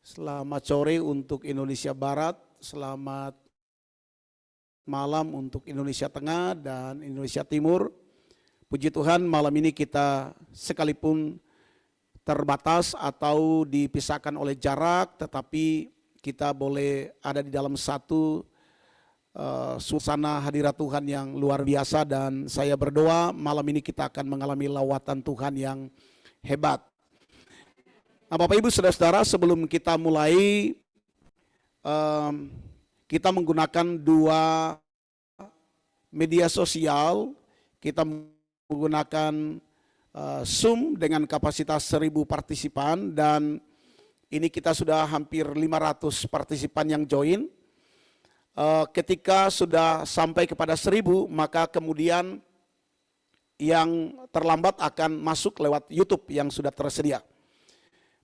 Selamat sore untuk Indonesia Barat, selamat malam untuk Indonesia Tengah dan Indonesia Timur. Puji Tuhan, malam ini kita sekalipun terbatas atau dipisahkan oleh jarak, tetapi kita boleh ada di dalam satu suasana hadirat Tuhan yang luar biasa, dan saya berdoa malam ini kita akan mengalami lawatan Tuhan yang hebat. Nah, Bapak Ibu Saudara-saudara, sebelum kita mulai, kita menggunakan dua media sosial. Kita menggunakan Zoom dengan kapasitas 1000 partisipan, dan ini kita sudah hampir 500 partisipan yang join. Ketika sudah sampai kepada 1000, maka kemudian yang terlambat akan masuk lewat YouTube yang sudah tersedia.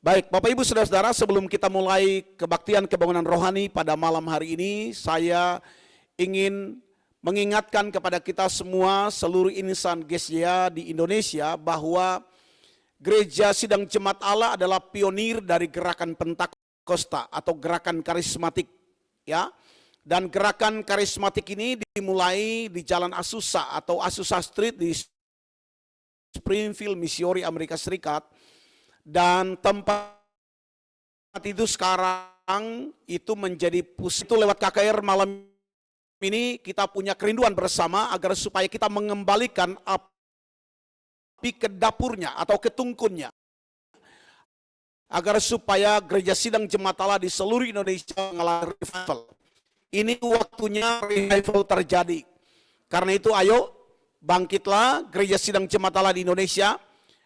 Baik, Bapak Ibu Saudara-saudara, sebelum kita mulai kebaktian kebangunan rohani pada malam hari ini, saya ingin mengingatkan kepada kita semua, seluruh insan GSYA di Indonesia, bahwa Gereja Sidang Jemaat Allah adalah pionir dari gerakan Pentakosta atau gerakan karismatik, ya. Dan gerakan karismatik ini dimulai di Jalan Azusa atau Azusa Street di Springfield, Missouri, Amerika Serikat. Dan tempat itu sekarang itu menjadi pusat. Itu lewat KKR malam ini kita punya kerinduan bersama agar supaya kita mengembalikan api ke dapurnya atau ke tungkunnya, agar supaya Gereja Sidang Jemaat Allah di seluruh Indonesia mengalami revival. Ini waktunya revival terjadi. Karena itu ayo bangkitlah Gereja Sidang Jemaat Allah di Indonesia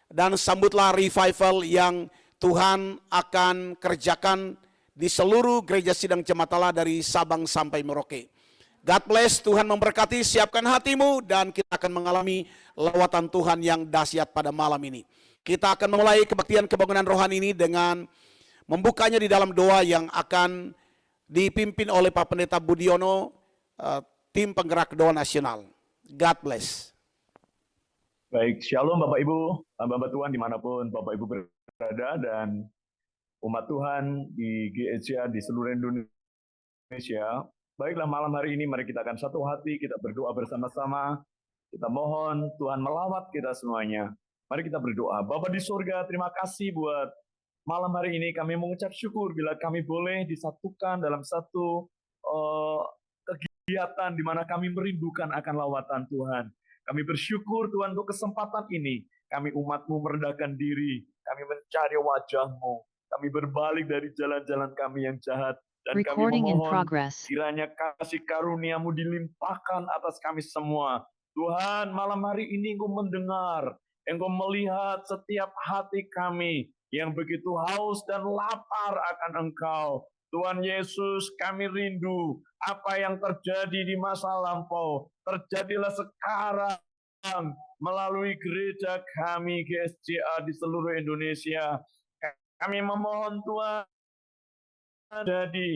dan sambutlah revival yang Tuhan akan kerjakan di seluruh Gereja Sidang Jemaat Allah dari Sabang sampai Merauke. God bless, Tuhan memberkati, siapkan hatimu dan kita akan mengalami lawatan Tuhan yang dahsyat pada malam ini. Kita akan memulai kebaktian kebangunan rohani ini dengan membukanya di dalam doa yang akan dipimpin oleh Pak Pendeta Budiono, tim penggerak doa nasional. God bless. Baik, shalom Bapak Ibu, hamba Tuhan dimanapun Bapak Ibu berada, dan umat Tuhan di GSYA di seluruh Indonesia. Baiklah, malam hari ini mari kita akan satu hati, kita berdoa bersama-sama. Kita mohon Tuhan melawat kita semuanya. Mari kita berdoa. Bapa di surga, terima kasih buat malam hari ini. Kami mengucap syukur bila kami boleh disatukan dalam satu kegiatan di mana kami merindukan akan lawatan Tuhan. Kami bersyukur Tuhan untuk kesempatan ini. Kami umat-Mu merendahkan diri. Kami mencari wajah-Mu. Kami berbalik dari jalan-jalan kami yang jahat. Dan kami memohon kiranya kasih karunia-Mu dilimpahkan atas kami semua. Tuhan, malam hari ini Engkau mendengar. Engkau melihat setiap hati kami yang begitu haus dan lapar akan Engkau. Tuhan Yesus, kami rindu apa yang terjadi di masa lampau, terjadilah sekarang melalui gereja kami GSYA di seluruh Indonesia. Kami memohon Tuhan, jadi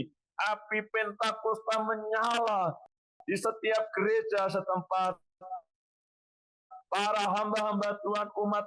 api Pentakosta menyala di setiap gereja setempat. Para hamba-hamba Tuhan, umat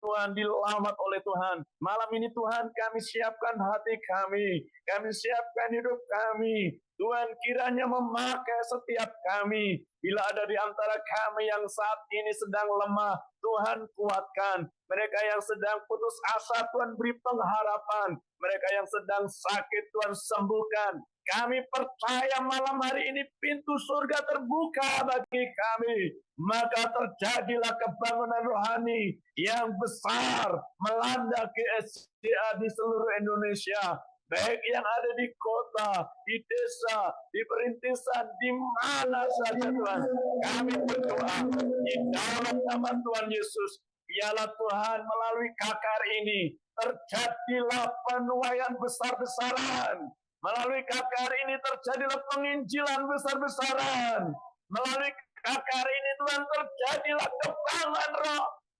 Tuhan dilawat oleh Tuhan. Malam ini Tuhan, kami siapkan hati kami siapkan hidup kami. Tuhan kiranya memakai setiap kami. Bila ada di antara kami yang saat ini sedang lemah, Tuhan kuatkan. Mereka yang sedang putus asa, Tuhan beri pengharapan. Mereka yang sedang sakit, Tuhan sembuhkan. Kami percaya malam hari ini pintu surga terbuka bagi kami. Maka terjadilah kebangunan rohani yang besar melanda GSYA di seluruh Indonesia. Baik yang ada di kota, di desa, di perintisan, di mana saja Tuhan. Kami berdoa di dalam nama Tuhan Yesus. Biarlah Tuhan melalui KKR ini terjadilah penuaian besar-besaran. Melalui KKR ini terjadilah penginjilan besar-besaran. Melalui KKR ini Tuhan terjadilah kebangunan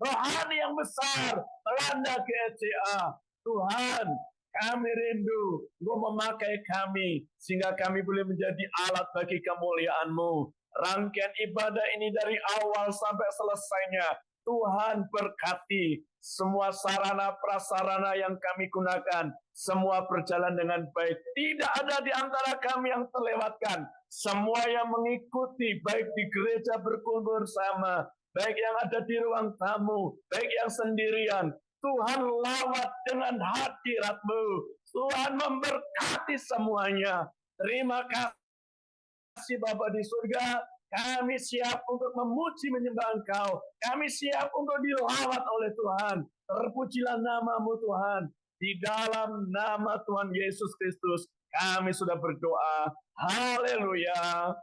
rohani yang besar melanda GSYA. Tuhan, kami rindu Engkau memakai kami sehingga kami boleh menjadi alat bagi kemuliaan-Mu. Rangkaian ibadah ini dari awal sampai selesainya Tuhan berkati semua sarana prasarana yang kami gunakan, semua berjalan dengan baik. Tidak ada di antara kami yang terlewatkan. Semua yang mengikuti, baik di gereja berkumpul bersama, baik yang ada di ruang tamu, baik yang sendirian, Tuhan lawat dengan hadirat-Mu. Tuhan memberkati semuanya. Terima kasih Bapa di surga. Kami siap untuk memuji menyembah Engkau. Kami siap untuk dilawat oleh Tuhan. Terpujilah nama-Mu Tuhan. Di dalam nama Tuhan Yesus Kristus kami sudah berdoa. Haleluya.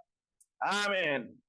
Amin.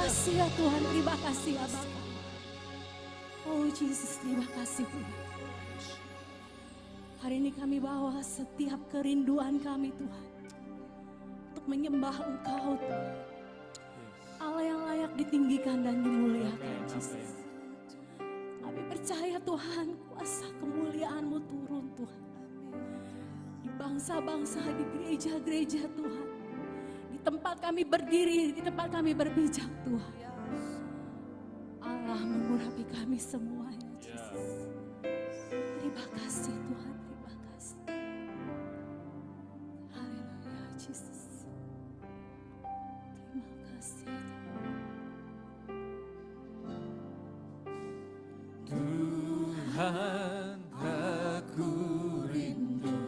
kasih ya Tuhan, terima kasih ya Bapa. Oh Yesus, terima kasih Tuhan. Hari ini kami bawa setiap kerinduan kami Tuhan, untuk menyembah Engkau Tuhan, Allah yang layak ditinggikan dan dimuliakan Yesus. Kami percaya Tuhan, kuasa kemuliaan-Mu turun Tuhan, di bangsa-bangsa, di gereja-gereja Tuhan, di tempat kami berdiri, di tempat kami berpijak Tuhan. Allah mengurapi kami semuanya Yesus. Terima kasih Tuhan, terima kasih. Haleluya Yesus. Terima kasih Tuhan, aku rindu.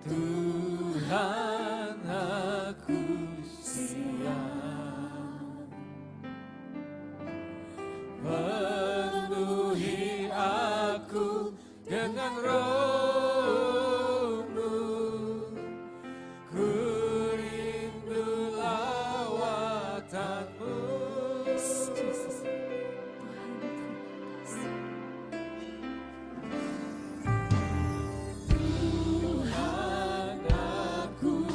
Tuhan, aku siap. Penuhi aku dengan Roh-Mu. Ku rindu lawatan-Mu. Yesus. Tuhan, terima kasih. Tuhan, aku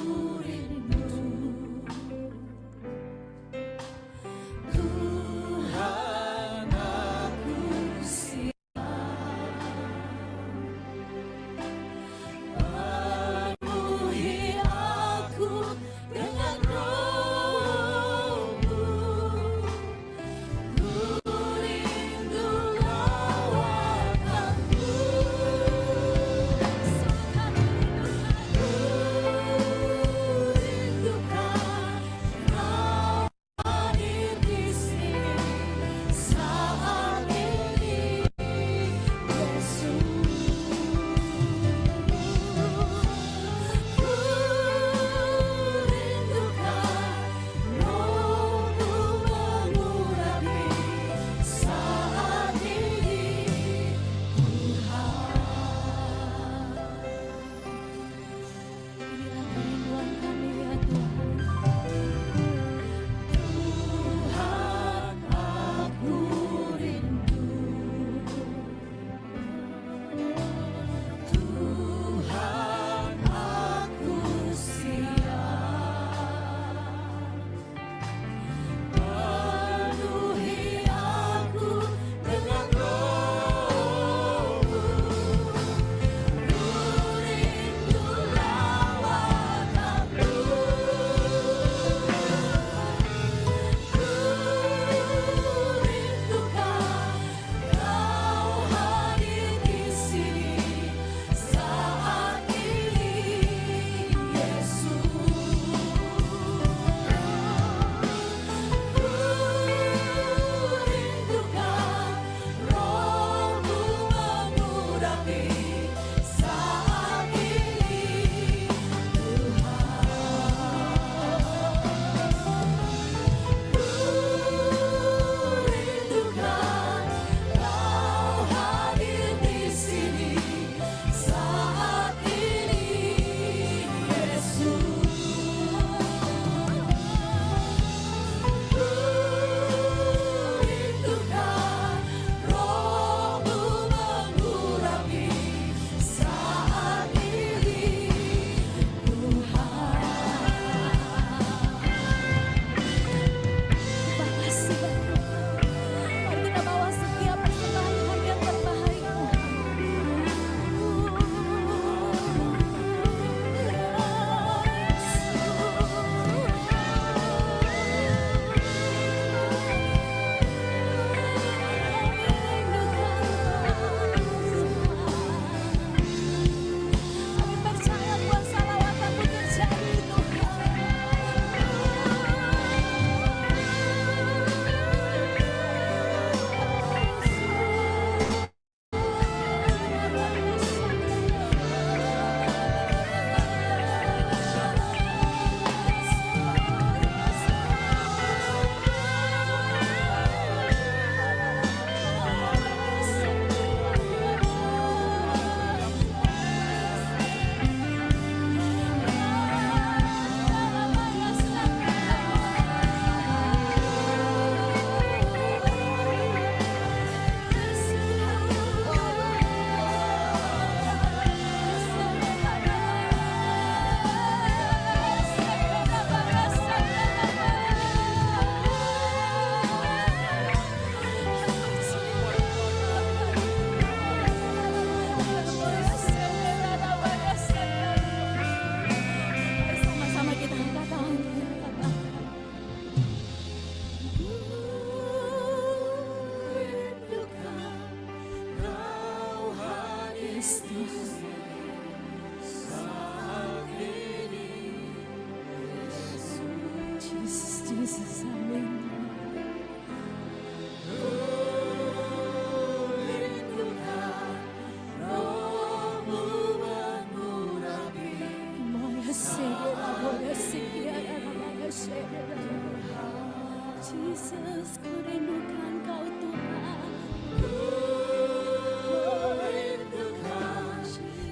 Jesus, ku rindukan Kau Tuhan.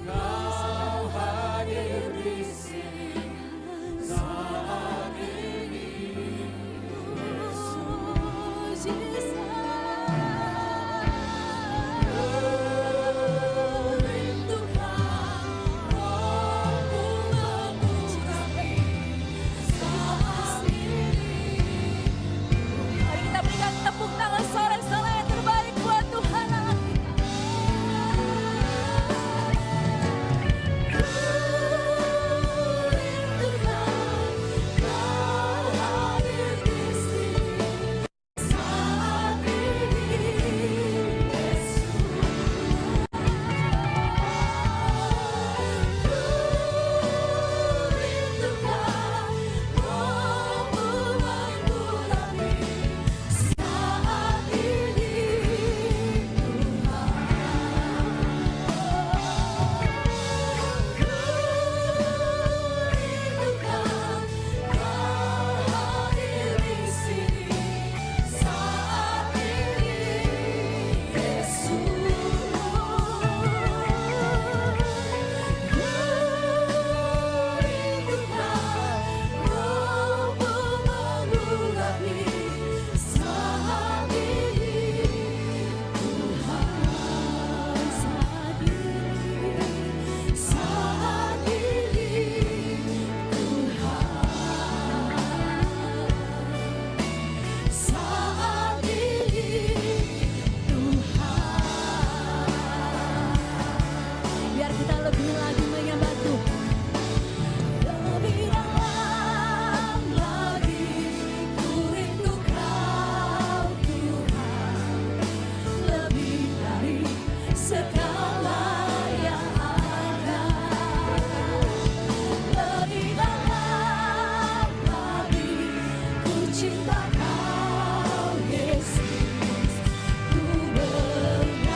Kau hadir di sini saat ini, Jesus. Mari kita berikan tepuk tangan sorak-sorai yang terbaik buat Tuhan Allah kita. Kau hadir di sini saat ini, Yesus. Rindukan Roh-Mu mengurapi saat ini, rindukan Kau hadir di sini saat ini, Yesus. Rindukan Roh-Mu mengurapi saat ini, Tuhan saat ini, saat ini, Tuhan saat ini, Tuhan. Biar kita lebih lagi menyembah Tuhan. Lebih dalam lagi ku rindu Kau Tuhan, lebih dari segala yang ada. Lebih dalam lagi ku cinta Kau Yesus, ku mengasihimu.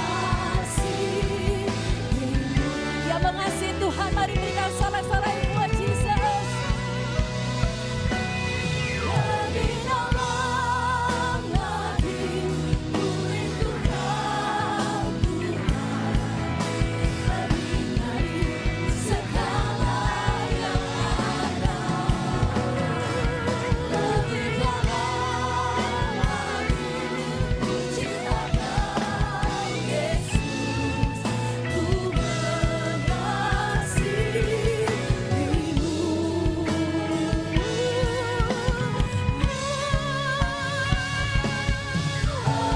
Yang mengasihi Tuhan, mari berikan sorak-sorai buat Jesus. Lebih dalam lagi ku rindu Kau Tuhan, lebih dari segala yang ada. Lebih dalam lagi ku cinta Kau Yesus, ku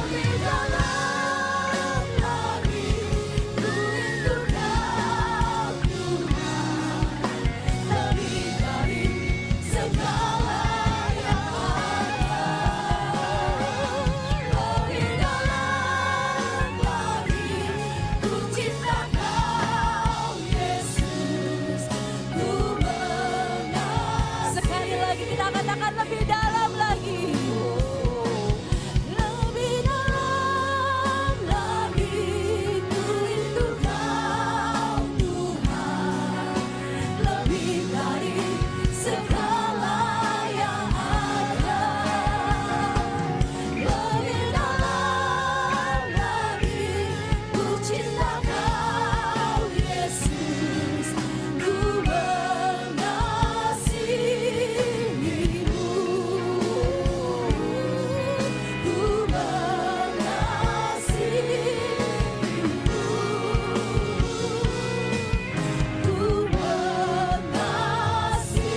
lebih dalam lagi ku rindu Kau Tuhan, lebih dari segala yang ada. Lebih dalam lagi ku cinta Kau Yesus, ku mengasihi. Sekali lagi kita katakan lebih dalam lagi. Lebih dalam lagi ku rindu Kau Tuhan, lebih dari segala yang ada. Lebih dalam lagi ku cinta Kau Yesus, ku mengasihimu. Ku Terima kasih.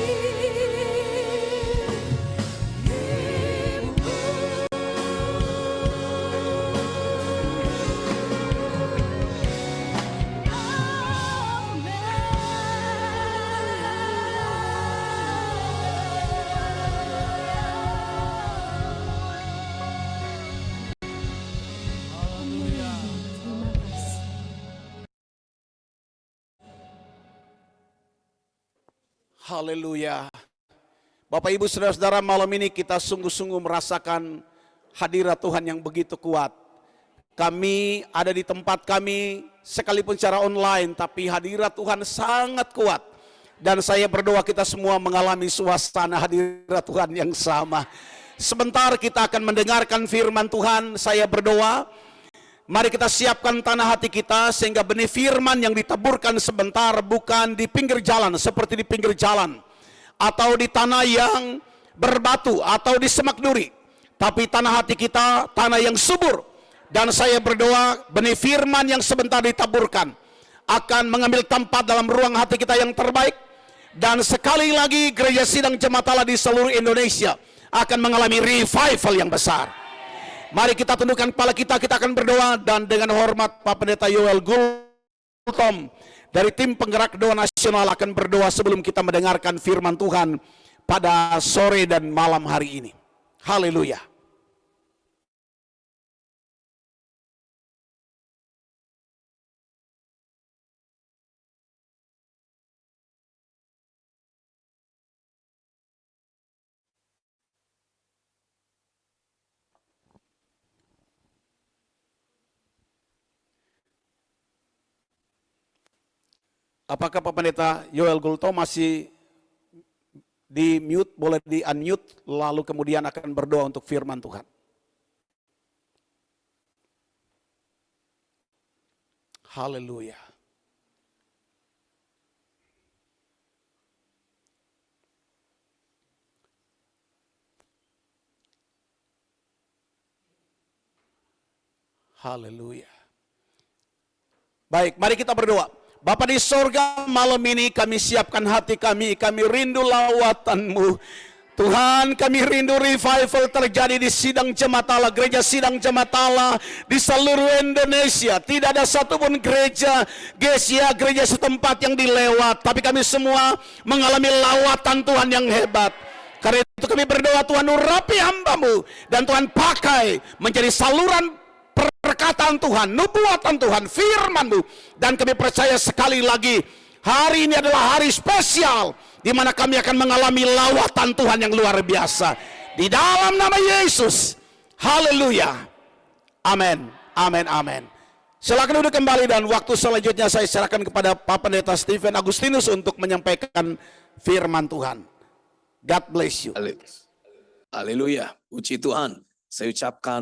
Haleluya. Bapak Ibu Saudara-saudara, malam ini kita sungguh-sungguh merasakan hadirat Tuhan yang begitu kuat. Kami ada di tempat kami sekalipun secara online, tapi hadirat Tuhan sangat kuat. Dan saya berdoa kita semua mengalami suasana hadirat Tuhan yang sama. Sebentar kita akan mendengarkan firman Tuhan. Saya berdoa, mari kita siapkan tanah hati kita sehingga benih firman yang ditaburkan sebentar bukan di pinggir jalan seperti di pinggir jalan atau di tanah yang berbatu atau di semak duri, tapi tanah hati kita tanah yang subur. Dan saya berdoa benih firman yang sebentar ditaburkan akan mengambil tempat dalam ruang hati kita yang terbaik. Dan sekali lagi Gereja Sidang Jemaat Allah di seluruh Indonesia akan mengalami revival yang besar. Mari kita tundukkan kepala kita akan berdoa. Dan dengan hormat Pak Pendeta Yoel Gultom dari tim penggerak doa nasional akan berdoa sebelum kita mendengarkan firman Tuhan pada sore dan malam hari ini. Haleluya. Apakah Pak Pendeta Yoel Gultom masih di mute, boleh di unmute, lalu kemudian akan berdoa untuk firman Tuhan. Haleluya. Haleluya. Baik, mari kita berdoa. Bapa di sorga, malam ini kami siapkan hati kami rindu lawatan-Mu. Tuhan, kami rindu revival terjadi di Sidang Jemaat Allah, Gereja Sidang Jemaat Allah di seluruh Indonesia. Tidak ada satupun gereja, gereja setempat yang dilewat, tapi kami semua mengalami lawatan Tuhan yang hebat. Karena itu kami berdoa, Tuhan urapi hamba-Mu, dan Tuhan pakai menjadi saluran perkataan Tuhan, nubuatan Tuhan, firman-Mu. Dan kami percaya sekali lagi, hari ini adalah hari spesial, di mana kami akan mengalami lawatan Tuhan yang luar biasa. Di dalam nama Yesus, haleluya, amin, amin, amin. Silakan duduk kembali dan waktu selanjutnya saya serahkan kepada Pak Pendeta Stephen Agustinus untuk menyampaikan firman Tuhan. God bless you. Haleluya, puji Tuhan.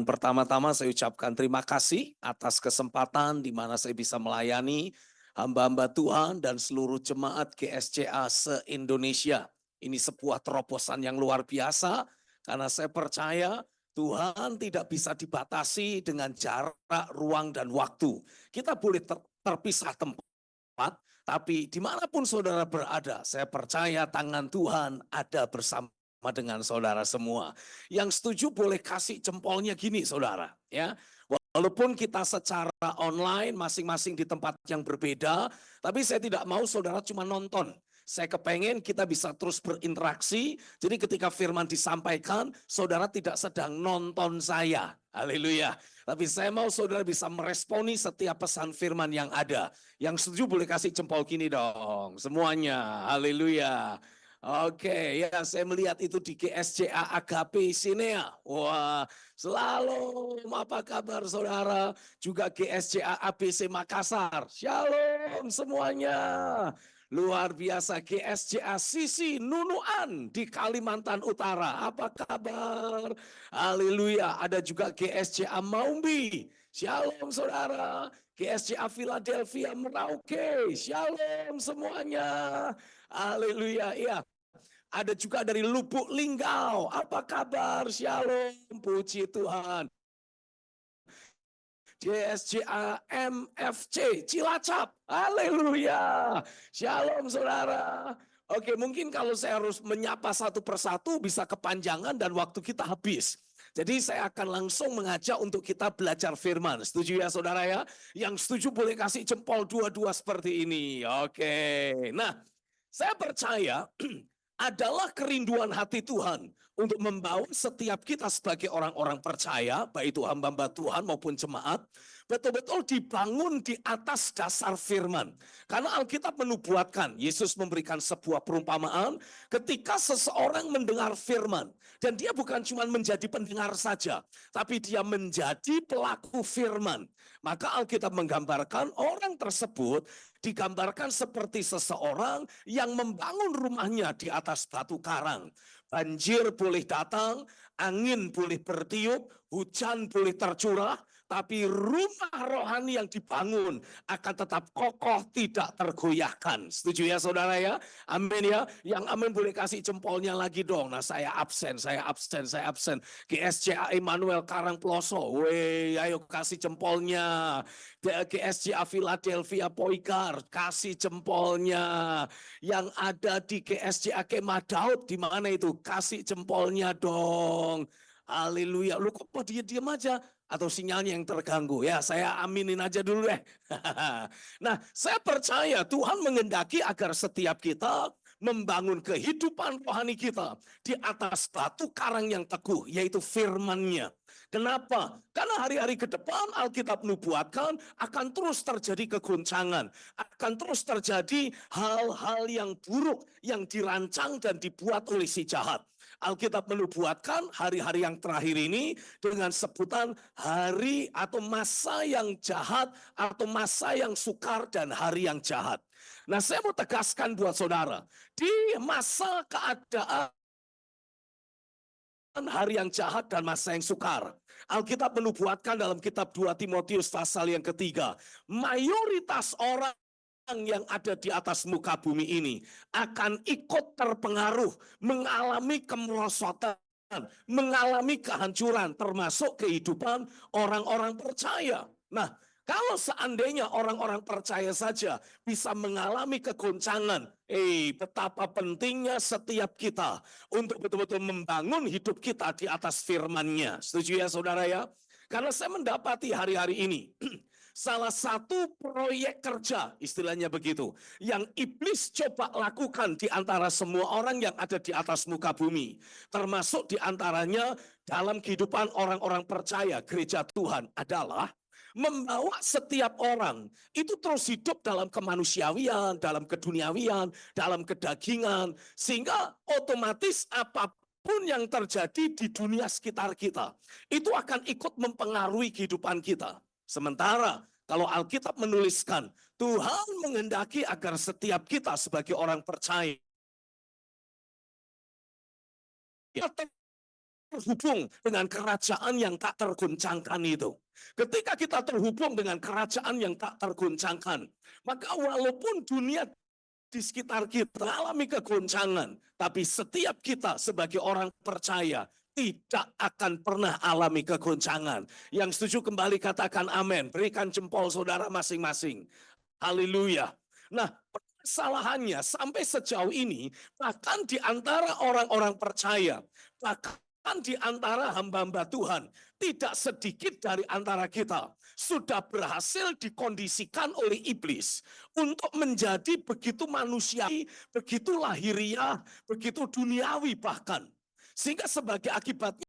Pertama-tama saya ucapkan terima kasih atas kesempatan di mana saya bisa melayani hamba-hamba Tuhan dan seluruh jemaat GSCA se-Indonesia. Ini sebuah terobosan yang luar biasa karena saya percaya Tuhan tidak bisa dibatasi dengan jarak, ruang, dan waktu. Kita boleh terpisah tempat, tapi dimanapun saudara berada, saya percaya tangan Tuhan ada bersama dengan saudara semua. Yang setuju boleh kasih jempolnya gini saudara, ya. Walaupun kita secara online masing-masing di tempat yang berbeda, tapi saya tidak mau saudara cuma nonton. Saya kepengen kita bisa terus berinteraksi. Jadi ketika firman disampaikan, saudara tidak sedang nonton saya. Haleluya. Tapi saya mau saudara bisa meresponi setiap pesan firman yang ada. Yang setuju boleh kasih jempol gini dong. Semuanya. Haleluya. Oke, ya saya melihat itu di GSCA Agape Sinea. Wah, selalu apa kabar saudara? Juga GSCA ABC Makassar. Shalom semuanya. Luar biasa GSCA Sisi Nunuan di Kalimantan Utara. Apa kabar? Haleluya. Ada juga GSCA Maumbi. Shalom saudara. GSCA Philadelphia Merauke. Shalom semuanya. Haleluya. Iya. Ada juga dari Lubuk Linggau. Apa kabar? Shalom. Puji Tuhan. GSCA MFC Cilacap. Haleluya. Shalom saudara. Oke, mungkin kalau saya harus menyapa satu persatu bisa kepanjangan dan waktu kita habis. Jadi saya akan langsung mengajak untuk kita belajar firman. Setuju ya saudara ya? Yang setuju boleh kasih jempol dua-dua seperti ini. Oke. Nah, saya percaya adalah kerinduan hati Tuhan untuk membawa setiap kita sebagai orang-orang percaya, baik itu hamba-hamba Tuhan maupun jemaat, betul-betul dibangun di atas dasar firman. Karena Alkitab menubuatkan, Yesus memberikan sebuah perumpamaan ketika seseorang mendengar firman. Dan dia bukan cuma menjadi pendengar saja, tapi dia menjadi pelaku firman. Maka Alkitab menggambarkan orang tersebut digambarkan seperti seseorang yang membangun rumahnya di atas batu karang. Banjir boleh datang, angin boleh bertiup, hujan boleh tercurah, tapi rumah rohani yang dibangun akan tetap kokoh, tidak tergoyahkan. Setuju ya saudara ya? Amin ya. Yang amin boleh kasih jempolnya lagi dong. Nah saya absen. GSCA Emmanuel Karangploso, weh ayo kasih jempolnya. GSCA Philadelphia Poikar, kasih jempolnya. Yang ada di GSCA Kemah Daud, di mana itu? Kasih jempolnya dong. Haleluya. Lu kok diam aja? Atau sinyalnya yang terganggu? Ya saya aminin aja dulu deh. Nah saya percaya Tuhan mengendaki agar setiap kita membangun kehidupan rohani kita di atas batu karang yang teguh, yaitu firman-Nya. Kenapa? Karena hari-hari ke depan Alkitab nubuatkan akan terus terjadi kegoncangan, akan terus terjadi hal-hal yang buruk yang dirancang dan dibuat oleh si jahat. Alkitab menubuatkan hari-hari yang terakhir ini dengan sebutan hari atau masa yang jahat atau masa yang sukar dan hari yang jahat. Nah, saya mau tegaskan buat saudara, di masa keadaan hari yang jahat dan masa yang sukar, Alkitab menubuatkan dalam kitab 2 Timotius pasal yang ketiga, mayoritas orang yang ada di atas muka bumi ini akan ikut terpengaruh, mengalami kemerosotan, mengalami kehancuran, termasuk kehidupan orang-orang percaya. Nah, kalau seandainya orang-orang percaya saja bisa mengalami kegoncangan, betapa pentingnya setiap kita untuk betul-betul membangun hidup kita di atas firman-Nya. Setuju ya saudara ya? Karena saya mendapati hari-hari ini, salah satu proyek kerja, istilahnya begitu, yang iblis coba lakukan di antara semua orang yang ada di atas muka bumi, termasuk di antaranya dalam kehidupan orang-orang percaya gereja Tuhan, adalah membawa setiap orang itu terus hidup dalam kemanusiawian, dalam keduniawian, dalam kedagingan, sehingga otomatis apapun yang terjadi di dunia sekitar kita itu akan ikut mempengaruhi kehidupan kita. Sementara kalau Alkitab menuliskan Tuhan menghendaki agar setiap kita sebagai orang percaya terhubung dengan kerajaan yang tak tergoncangkan itu. Ketika kita terhubung dengan kerajaan yang tak tergoncangkan, maka walaupun dunia di sekitar kita alami kegoncangan, tapi setiap kita sebagai orang percaya tidak akan pernah alami kegoncangan. Yang setuju kembali katakan amin. Berikan jempol saudara masing-masing. Haleluya. Nah, kesalahannya sampai sejauh ini, bahkan di antara orang-orang percaya, bahkan di antara hamba-hamba Tuhan, tidak sedikit dari antara kita sudah berhasil dikondisikan oleh iblis untuk menjadi begitu manusiawi, begitu lahiriah, begitu duniawi bahkan. Sehingga sebagai akibatnya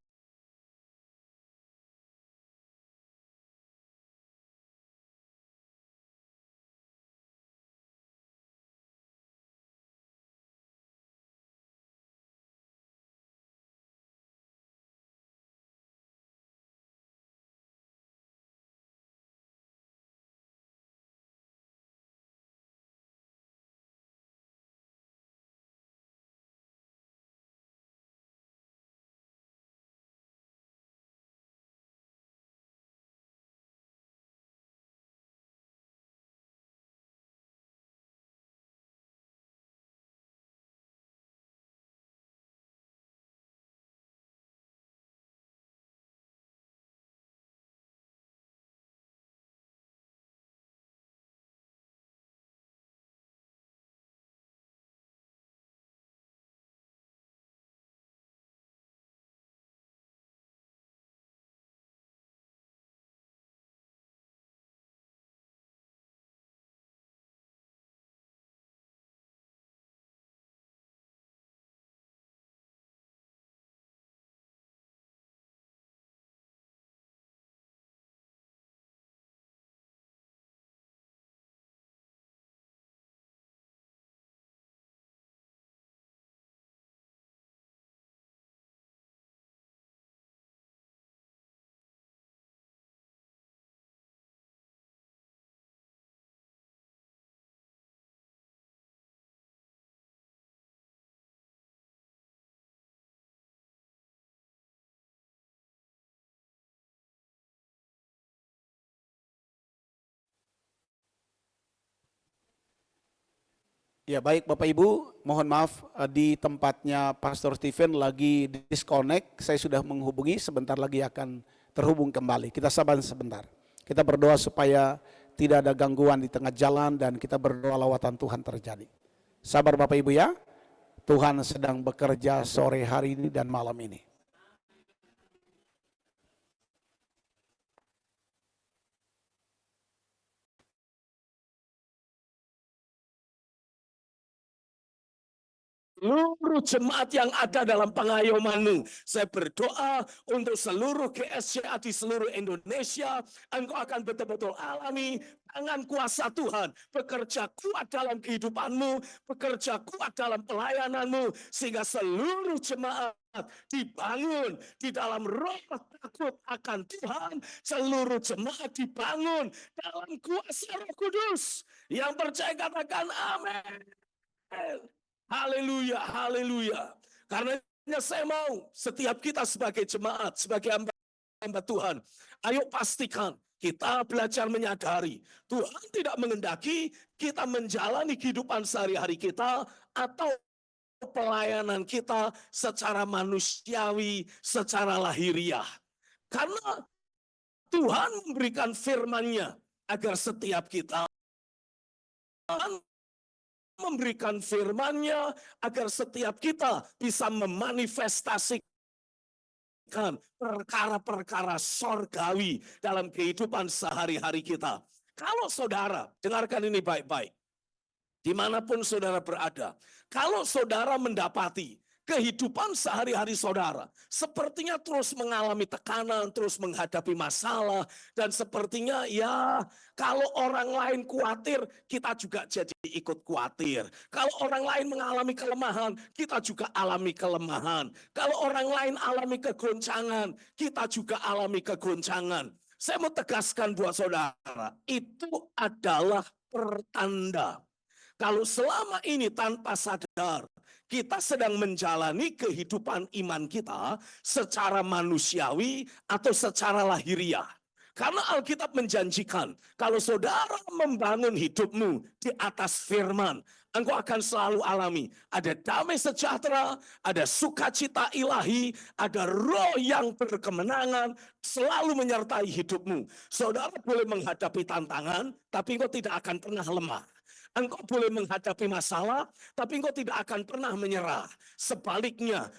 Ya baik Bapak Ibu, mohon maaf di tempatnya Pastor Stephen lagi disconnect. Saya sudah menghubungi, sebentar lagi akan terhubung kembali. Kita sabar sebentar. Kita berdoa supaya tidak ada gangguan di tengah jalan dan kita berdoa lawatan Tuhan terjadi. Sabar Bapak Ibu ya, Tuhan sedang bekerja sore hari ini dan malam ini. Seluruh jemaat yang ada dalam pengayomanmu, saya berdoa untuk seluruh GSCA di seluruh Indonesia, engkau akan betul-betul alami tangan kuasa Tuhan bekerja kuat dalam kehidupanmu, bekerja kuat dalam pelayananmu, sehingga seluruh jemaat dibangun di dalam roh takut akan Tuhan. Seluruh jemaat dibangun dalam kuasa Roh Kudus. Yang percaya katakan amin. Haleluya, haleluya. Karenanya saya mau setiap kita sebagai jemaat, sebagai hamba Tuhan, ayo pastikan kita belajar menyadari Tuhan tidak mengendaki kita menjalani kehidupan sehari-hari kita atau pelayanan kita secara manusiawi, secara lahiriah. Karena Tuhan memberikan firman-Nya agar setiap kita memberikan firman-Nya agar setiap kita bisa memanifestasikan perkara-perkara sorgawi dalam kehidupan sehari-hari kita. Kalau saudara, dengarkan ini baik-baik, dimanapun saudara berada, kalau saudara mendapati kehidupan sehari-hari saudara sepertinya terus mengalami tekanan, terus menghadapi masalah, dan sepertinya ya kalau orang lain khawatir, kita juga jadi ikut khawatir. Kalau orang lain mengalami kelemahan, kita juga alami kelemahan. Kalau orang lain alami kegoncangan, kita juga alami kegoncangan. Saya mau tegaskan buat saudara, itu adalah pertanda. Kalau selama ini tanpa sadar, kita sedang menjalani kehidupan iman kita secara manusiawi atau secara lahiriah. Karena Alkitab menjanjikan, kalau saudara membangun hidupmu di atas firman, engkau akan selalu alami ada damai sejahtera, ada sukacita ilahi, ada roh yang berkemenangan selalu menyertai hidupmu. Saudara boleh menghadapi tantangan, tapi engkau tidak akan pernah lemah. Engkau boleh menghadapi masalah, tapi engkau tidak akan pernah menyerah. Sebaliknya,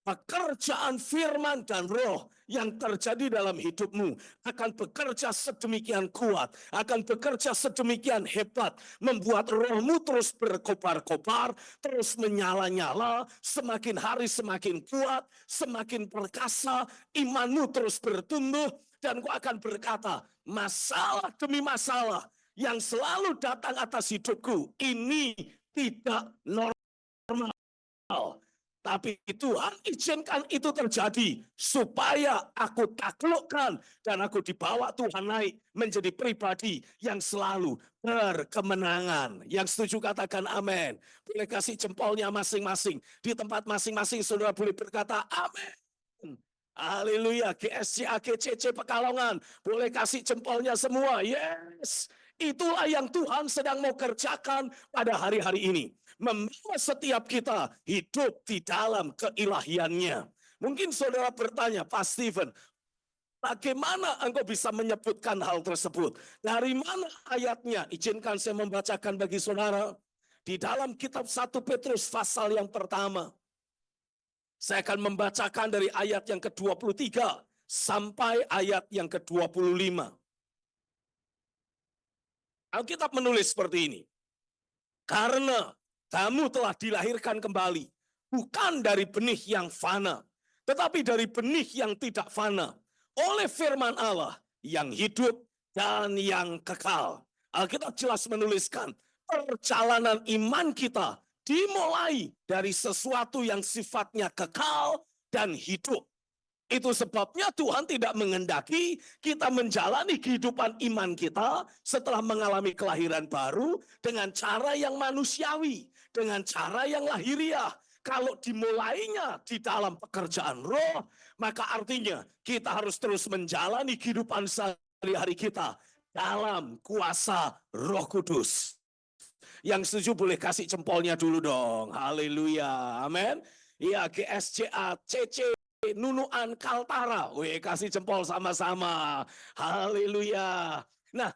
pekerjaan firman dan roh yang terjadi dalam hidupmu akan bekerja sedemikian kuat, akan bekerja sedemikian hebat, membuat rohmu terus berkobar-kobar, terus menyala-nyala, semakin hari semakin kuat, semakin perkasa, imanmu terus bertumbuh, dan kau akan berkata, masalah demi masalah yang selalu datang atas hidupku ini tidak normal. Tapi Tuhan izinkan itu terjadi supaya aku taklukkan dan aku dibawa Tuhan naik menjadi pribadi yang selalu berkemenangan. Yang setuju katakan amin. Boleh kasih jempolnya masing-masing. Di tempat masing-masing saudara boleh berkata amin. Haleluya. GSCA, GCC Pekalongan. Boleh kasih jempolnya semua. Yes. Itulah yang Tuhan sedang mau kerjakan pada hari-hari ini. Membawa setiap kita hidup di dalam keilahiannya. Mungkin saudara bertanya, Pak Stephen, bagaimana engkau bisa menyebutkan hal tersebut? Dari mana ayatnya? Izinkan saya membacakan bagi saudara. Di dalam kitab 1 Petrus pasal yang pertama. Saya akan membacakan dari ayat yang ke-23 sampai ayat yang ke-25. Alkitab menulis seperti ini. Karena kamu telah dilahirkan kembali, bukan dari benih yang fana, tetapi dari benih yang tidak fana, oleh firman Allah yang hidup dan yang kekal. Alkitab jelas menuliskan, perjalanan iman kita dimulai dari sesuatu yang sifatnya kekal dan hidup. Itu sebabnya Tuhan tidak mengendaki kita menjalani kehidupan iman kita setelah mengalami kelahiran baru dengan cara yang manusiawi, dengan cara yang lahiriah. Kalau dimulainya di dalam pekerjaan roh, maka artinya kita harus terus menjalani kehidupan sehari-hari kita dalam kuasa Roh Kudus. Yang setuju boleh kasih jempolnya dulu dong. Haleluya. Amin. Iya, GSCA, CC, Nunuan, Kaltara. Wih, kasih jempol sama-sama. Haleluya. Nah,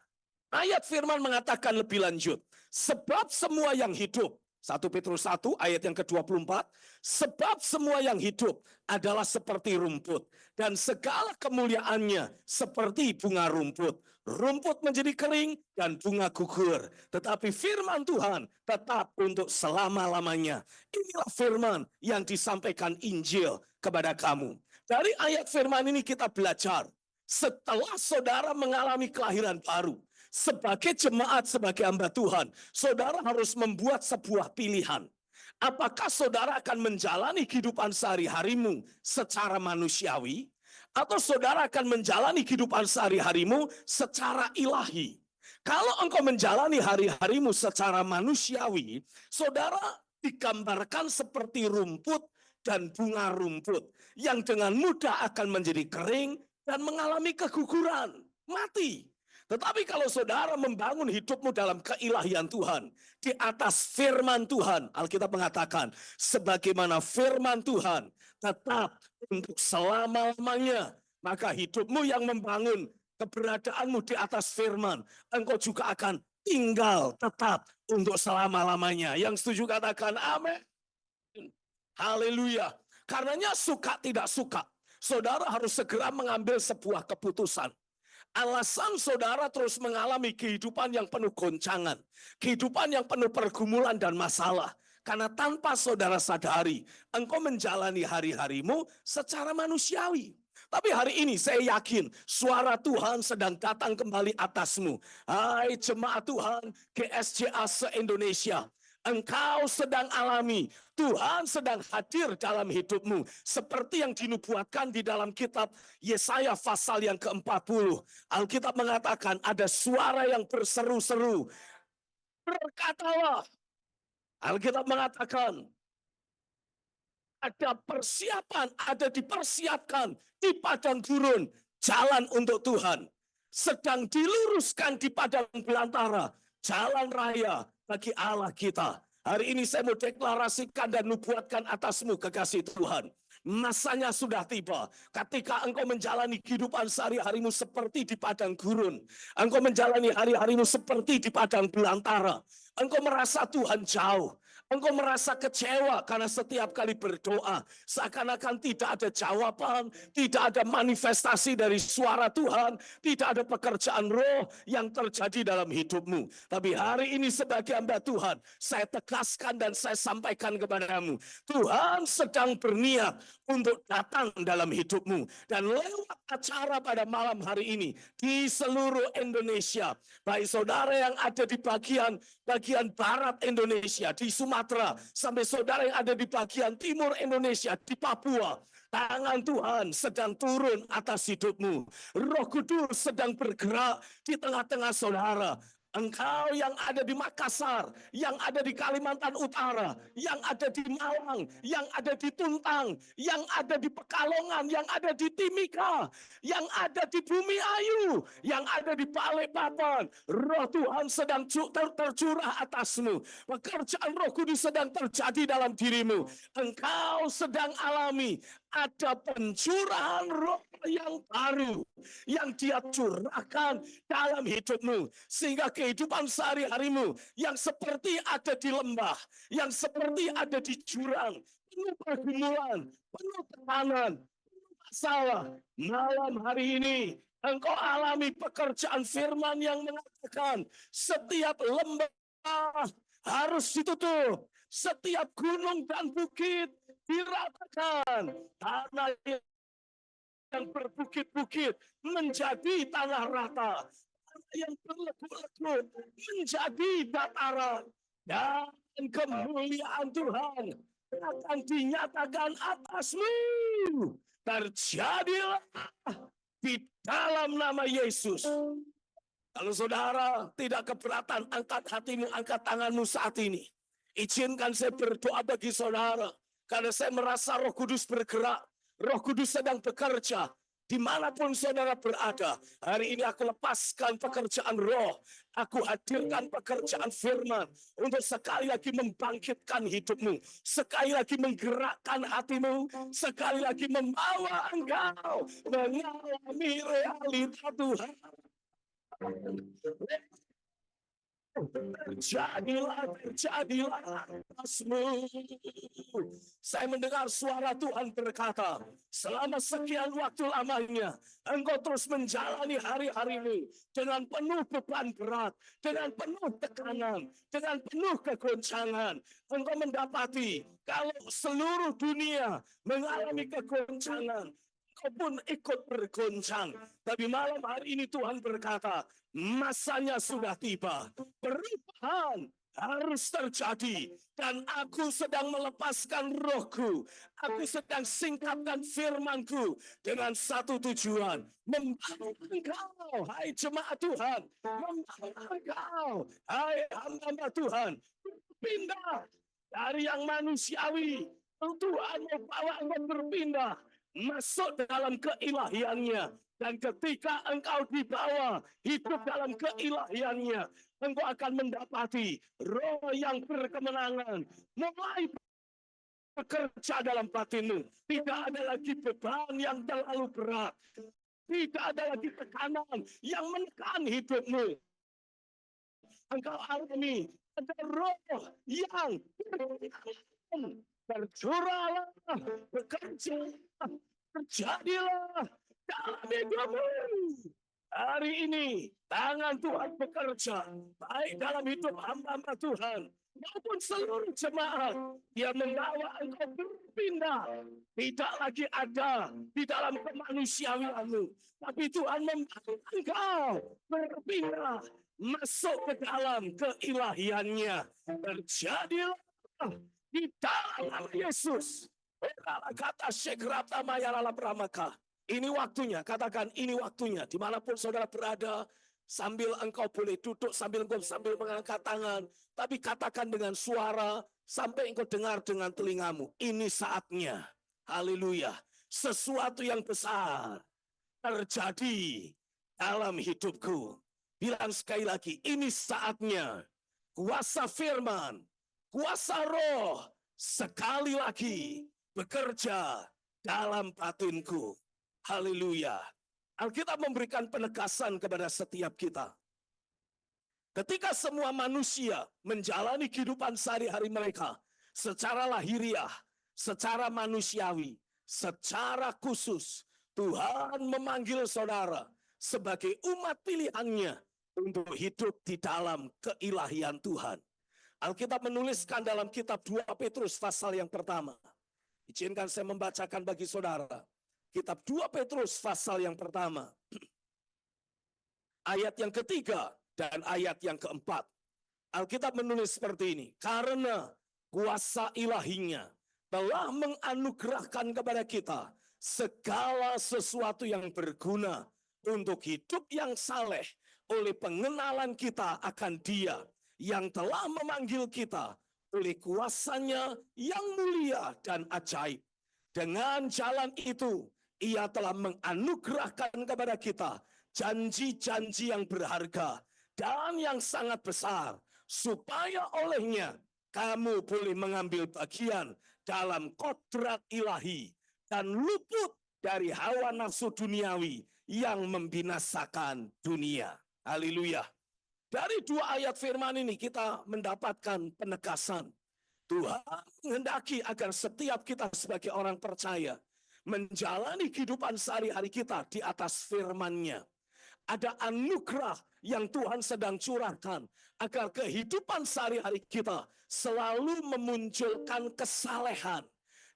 ayat firman mengatakan lebih lanjut. Sebab semua yang hidup. 1 Petrus 1 ayat yang ke-24. Sebab semua yang hidup adalah seperti rumput. Dan segala kemuliaannya seperti bunga rumput. Rumput menjadi kering dan bunga gugur. Tetapi firman Tuhan tetap untuk selama-lamanya. Inilah firman yang disampaikan Injil kepada kamu. Dari ayat firman ini kita belajar. Setelah saudara mengalami kelahiran baru, sebagai jemaat, sebagai hamba Tuhan, saudara harus membuat sebuah pilihan. Apakah saudara akan menjalani kehidupan sehari-harimu secara manusiawi, atau saudara akan menjalani kehidupan sehari-harimu secara ilahi? Kalau engkau menjalani hari-harimu secara manusiawi, saudara digambarkan seperti rumput dan bunga rumput yang dengan mudah akan menjadi kering dan mengalami keguguran, mati. Tetapi kalau saudara membangun hidupmu dalam keilahian Tuhan, di atas firman Tuhan, Alkitab mengatakan, sebagaimana firman Tuhan tetap untuk selama-lamanya, maka hidupmu yang membangun keberadaanmu di atas firman, engkau juga akan tinggal tetap untuk selama-lamanya. Yang setuju katakan amin. Haleluya. Karenanya suka tidak suka, saudara harus segera mengambil sebuah keputusan. Alasan saudara terus mengalami kehidupan yang penuh goncangan, kehidupan yang penuh pergumulan dan masalah. Karena tanpa saudara sadari, engkau menjalani hari-harimu secara manusiawi. Tapi hari ini saya yakin suara Tuhan sedang datang kembali atasmu. Hai jemaat Tuhan GSCA se-Indonesia. Engkau sedang alami, Tuhan sedang hadir dalam hidupmu. Seperti yang dinubuatkan di dalam kitab Yesaya pasal yang ke-40. Alkitab mengatakan ada suara yang berseru-seru. Berkatalah. Alkitab mengatakan ada persiapan, ada dipersiapkan di padang gurun jalan untuk Tuhan. Sedang diluruskan di padang belantara jalan raya bagi Allah kita. Hari ini saya mau deklarasikan dan nubuatkan atasmu kekasih Tuhan. Masanya sudah tiba ketika engkau menjalani kehidupan sehari-harimu seperti di padang gurun. Engkau menjalani hari-harimu seperti di padang belantara. Engkau merasa Tuhan jauh. Engkau merasa kecewa karena setiap kali berdoa seakan-akan tidak ada jawaban, tidak ada manifestasi dari suara Tuhan, tidak ada pekerjaan roh yang terjadi dalam hidupmu. Tapi hari ini sebagai hamba Tuhan, saya tegaskan dan saya sampaikan kepadamu, Tuhan sedang berniat untuk datang dalam hidupmu. Dan lewat acara pada malam hari ini di seluruh Indonesia, baik saudara yang ada di bagian barat Indonesia, di Sumatera, sampai saudara yang ada di bagian timur Indonesia, di Papua, tangan Tuhan sedang turun atas hidupmu. Roh Kudus sedang bergerak di tengah-tengah saudara. Engkau yang ada di Makassar, yang ada di Kalimantan Utara, yang ada di Malang, yang ada di Tuntang, yang ada di Pekalongan, yang ada di Timika, yang ada di Bumi Ayu, yang ada di Balikpapan. Roh Tuhan sedang tercurah atasmu. Pekerjaan Roh Kudus sedang terjadi dalam dirimu. Engkau sedang alami ada pencurahan roh yang baru yang Dia curahkan dalam hidupmu, sehingga kehidupan sehari-harimu yang seperti ada di lembah, yang seperti ada di jurang, penuh pergumulan, penuh tekanan, penuh masalah, malam hari ini engkau alami pekerjaan firman yang mengatakan setiap lembah harus ditutup, setiap gunung dan bukit diratakan, tanah yang berbukit-bukit menjadi tanah rata, tanah yang berlekuk-lekuk menjadi dataran, dan kemuliaan Tuhan akan dinyatakan atasmu. Terjadilah di dalam nama Yesus. Kalau saudara tidak keberatan, angkat hatimu, angkat tanganmu saat ini. Izinkan saya berdoa bagi saudara. Karena saya merasa Roh Kudus bergerak. Roh Kudus sedang bekerja Dimanapun saudara berada, hari ini aku lepaskan pekerjaan roh. Aku hadirkan pekerjaan firman untuk sekali lagi membangkitkan hidupmu, sekali lagi menggerakkan hatimu, sekali lagi membawa engkau mengalami realita Tuhan. Terjadilah atasmu. Saya mendengar suara Tuhan berkata, selama sekian waktu lamanya, engkau terus menjalani hari-harimu dengan penuh beban berat, dengan penuh tekanan, dengan penuh kegoncangan. Engkau mendapati kalau seluruh dunia mengalami kegoncangan, kau pun ikut bergoncang. Tapi malam hari ini Tuhan berkata, masanya sudah tiba. Perubahan harus terjadi. Dan aku sedang melepaskan rohku. Aku sedang singkapkan firmanku dengan satu tujuan. Membawa engkau, hai jemaat Tuhan. Membawa engkau, hai hamba Tuhan. Pindah dari yang manusiawi. Tuhan membawa engkau berpindah masuk dalam keilahiannya. Dan ketika engkau dibawa hidup dalam keilahiannya, engkau akan mendapati roh yang berkemenangan mulai bekerja dalam batinmu. Tidak ada lagi beban yang terlalu berat. Tidak ada lagi tekanan yang menekan hidupmu. Engkau alami ada roh yang bercurahlah, bekerja, terjadilah dalam hidupmu. Hari ini tangan Tuhan bekerja baik dalam hidup hamba-hamba Tuhan maupun seluruh jemaat. Dia membawa engkau berpindah, tidak lagi ada di dalam kemanusiawianmu, tapi Tuhan membawa engkau berpindah masuk ke dalam keilahiannya. Terjadilah di dalam nama Yesus. Kata Shekrata Mayalala Pramaka. Ini waktunya, katakan ini waktunya. Dimanapun saudara berada, sambil engkau boleh duduk, sambil mengangkat tangan. Tapi katakan dengan suara, sampai engkau dengar dengan telingamu. Ini saatnya. Haleluya. Sesuatu yang besar terjadi dalam hidupku. Bilang sekali lagi, ini saatnya. Kuasa firman, kuasa roh, sekali lagi bekerja dalam batinku. Haleluya. Alkitab memberikan penegasan kepada setiap kita. Ketika semua manusia menjalani kehidupan sehari-hari mereka secara lahiriah, secara manusiawi, secara khusus, Tuhan memanggil saudara sebagai umat pilihannya untuk hidup di dalam keilahian Tuhan. Alkitab menuliskan dalam kitab 2 Petrus pasal yang pertama. Izinkan saya membacakan bagi saudara. Kitab 2 Petrus pasal yang pertama. Ayat yang ketiga dan ayat yang keempat. Alkitab menulis seperti ini. Karena kuasa ilahinya telah menganugerahkan kepada kita segala sesuatu yang berguna untuk hidup yang saleh oleh pengenalan kita akan Dia yang telah memanggil kita oleh kuasanya yang mulia dan ajaib. Dengan jalan itu, Ia telah menganugerahkan kepada kita janji-janji yang berharga dan yang sangat besar, supaya olehnya kamu boleh mengambil bagian dalam kodrat ilahi dan luput dari hawa nafsu duniawi yang membinasakan dunia. Haleluya. Dari 2 ayat firman ini kita mendapatkan penegasan. Tuhan menghendaki agar setiap kita sebagai orang percaya menjalani kehidupan sehari-hari kita di atas firman-Nya. Ada anugerah yang Tuhan sedang curahkan agar kehidupan sehari-hari kita selalu memunculkan kesalehan.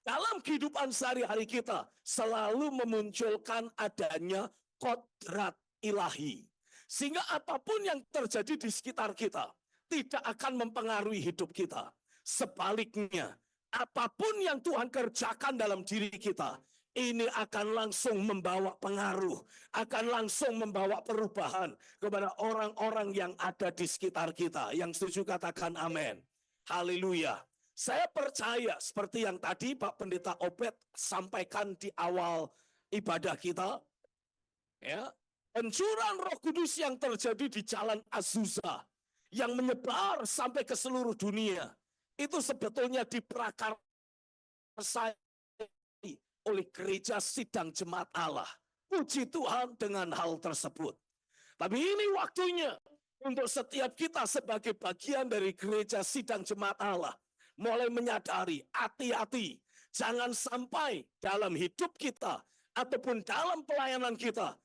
Dalam kehidupan sehari-hari kita selalu memunculkan adanya kodrat ilahi. Sehingga apapun yang terjadi di sekitar kita tidak akan mempengaruhi hidup kita. Sebaliknya, apapun yang Tuhan kerjakan dalam diri kita, ini akan langsung membawa pengaruh, akan langsung membawa perubahan kepada orang-orang yang ada di sekitar kita. Yang setuju katakan amin. Haleluya. Saya percaya seperti yang tadi Pak Pendeta Obed sampaikan di awal ibadah kita, Ya, pencurahan Roh Kudus yang terjadi di Jalan Azusa yang menyebar sampai ke seluruh dunia itu sebetulnya diprakarsai oleh gereja sidang jemaat Allah. Puji Tuhan dengan hal tersebut. Tapi ini waktunya untuk setiap kita sebagai bagian dari gereja sidang jemaat Allah mulai menyadari, hati-hati, jangan sampai dalam hidup kita ataupun dalam pelayanan kita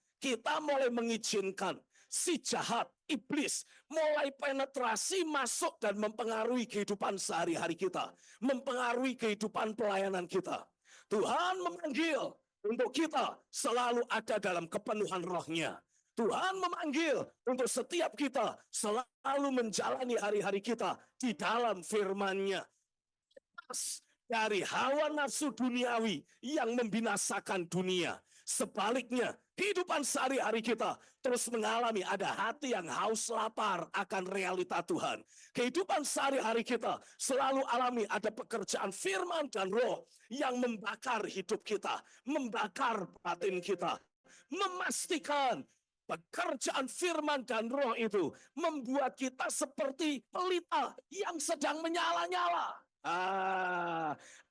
mulai mengizinkan si jahat, iblis, mulai penetrasi masuk dan mempengaruhi kehidupan sehari-hari kita, mempengaruhi kehidupan pelayanan kita. Tuhan memanggil untuk kita selalu ada dalam kepenuhan Roh-Nya. Tuhan memanggil untuk setiap kita selalu menjalani hari-hari kita di dalam firman-Nya. Dari hawa nafsu duniawi yang membinasakan dunia. Sebaliknya, kehidupan sehari-hari kita terus mengalami ada hati yang haus lapar akan realita Tuhan. Kehidupan sehari-hari kita selalu alami ada pekerjaan firman dan roh yang membakar hidup kita, membakar batin kita, memastikan pekerjaan firman dan roh itu membuat kita seperti pelita yang sedang menyala-nyala.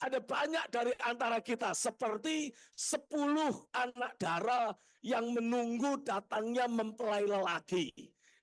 Ada banyak dari antara kita seperti 10 anak dara yang menunggu datangnya mempelai lelaki.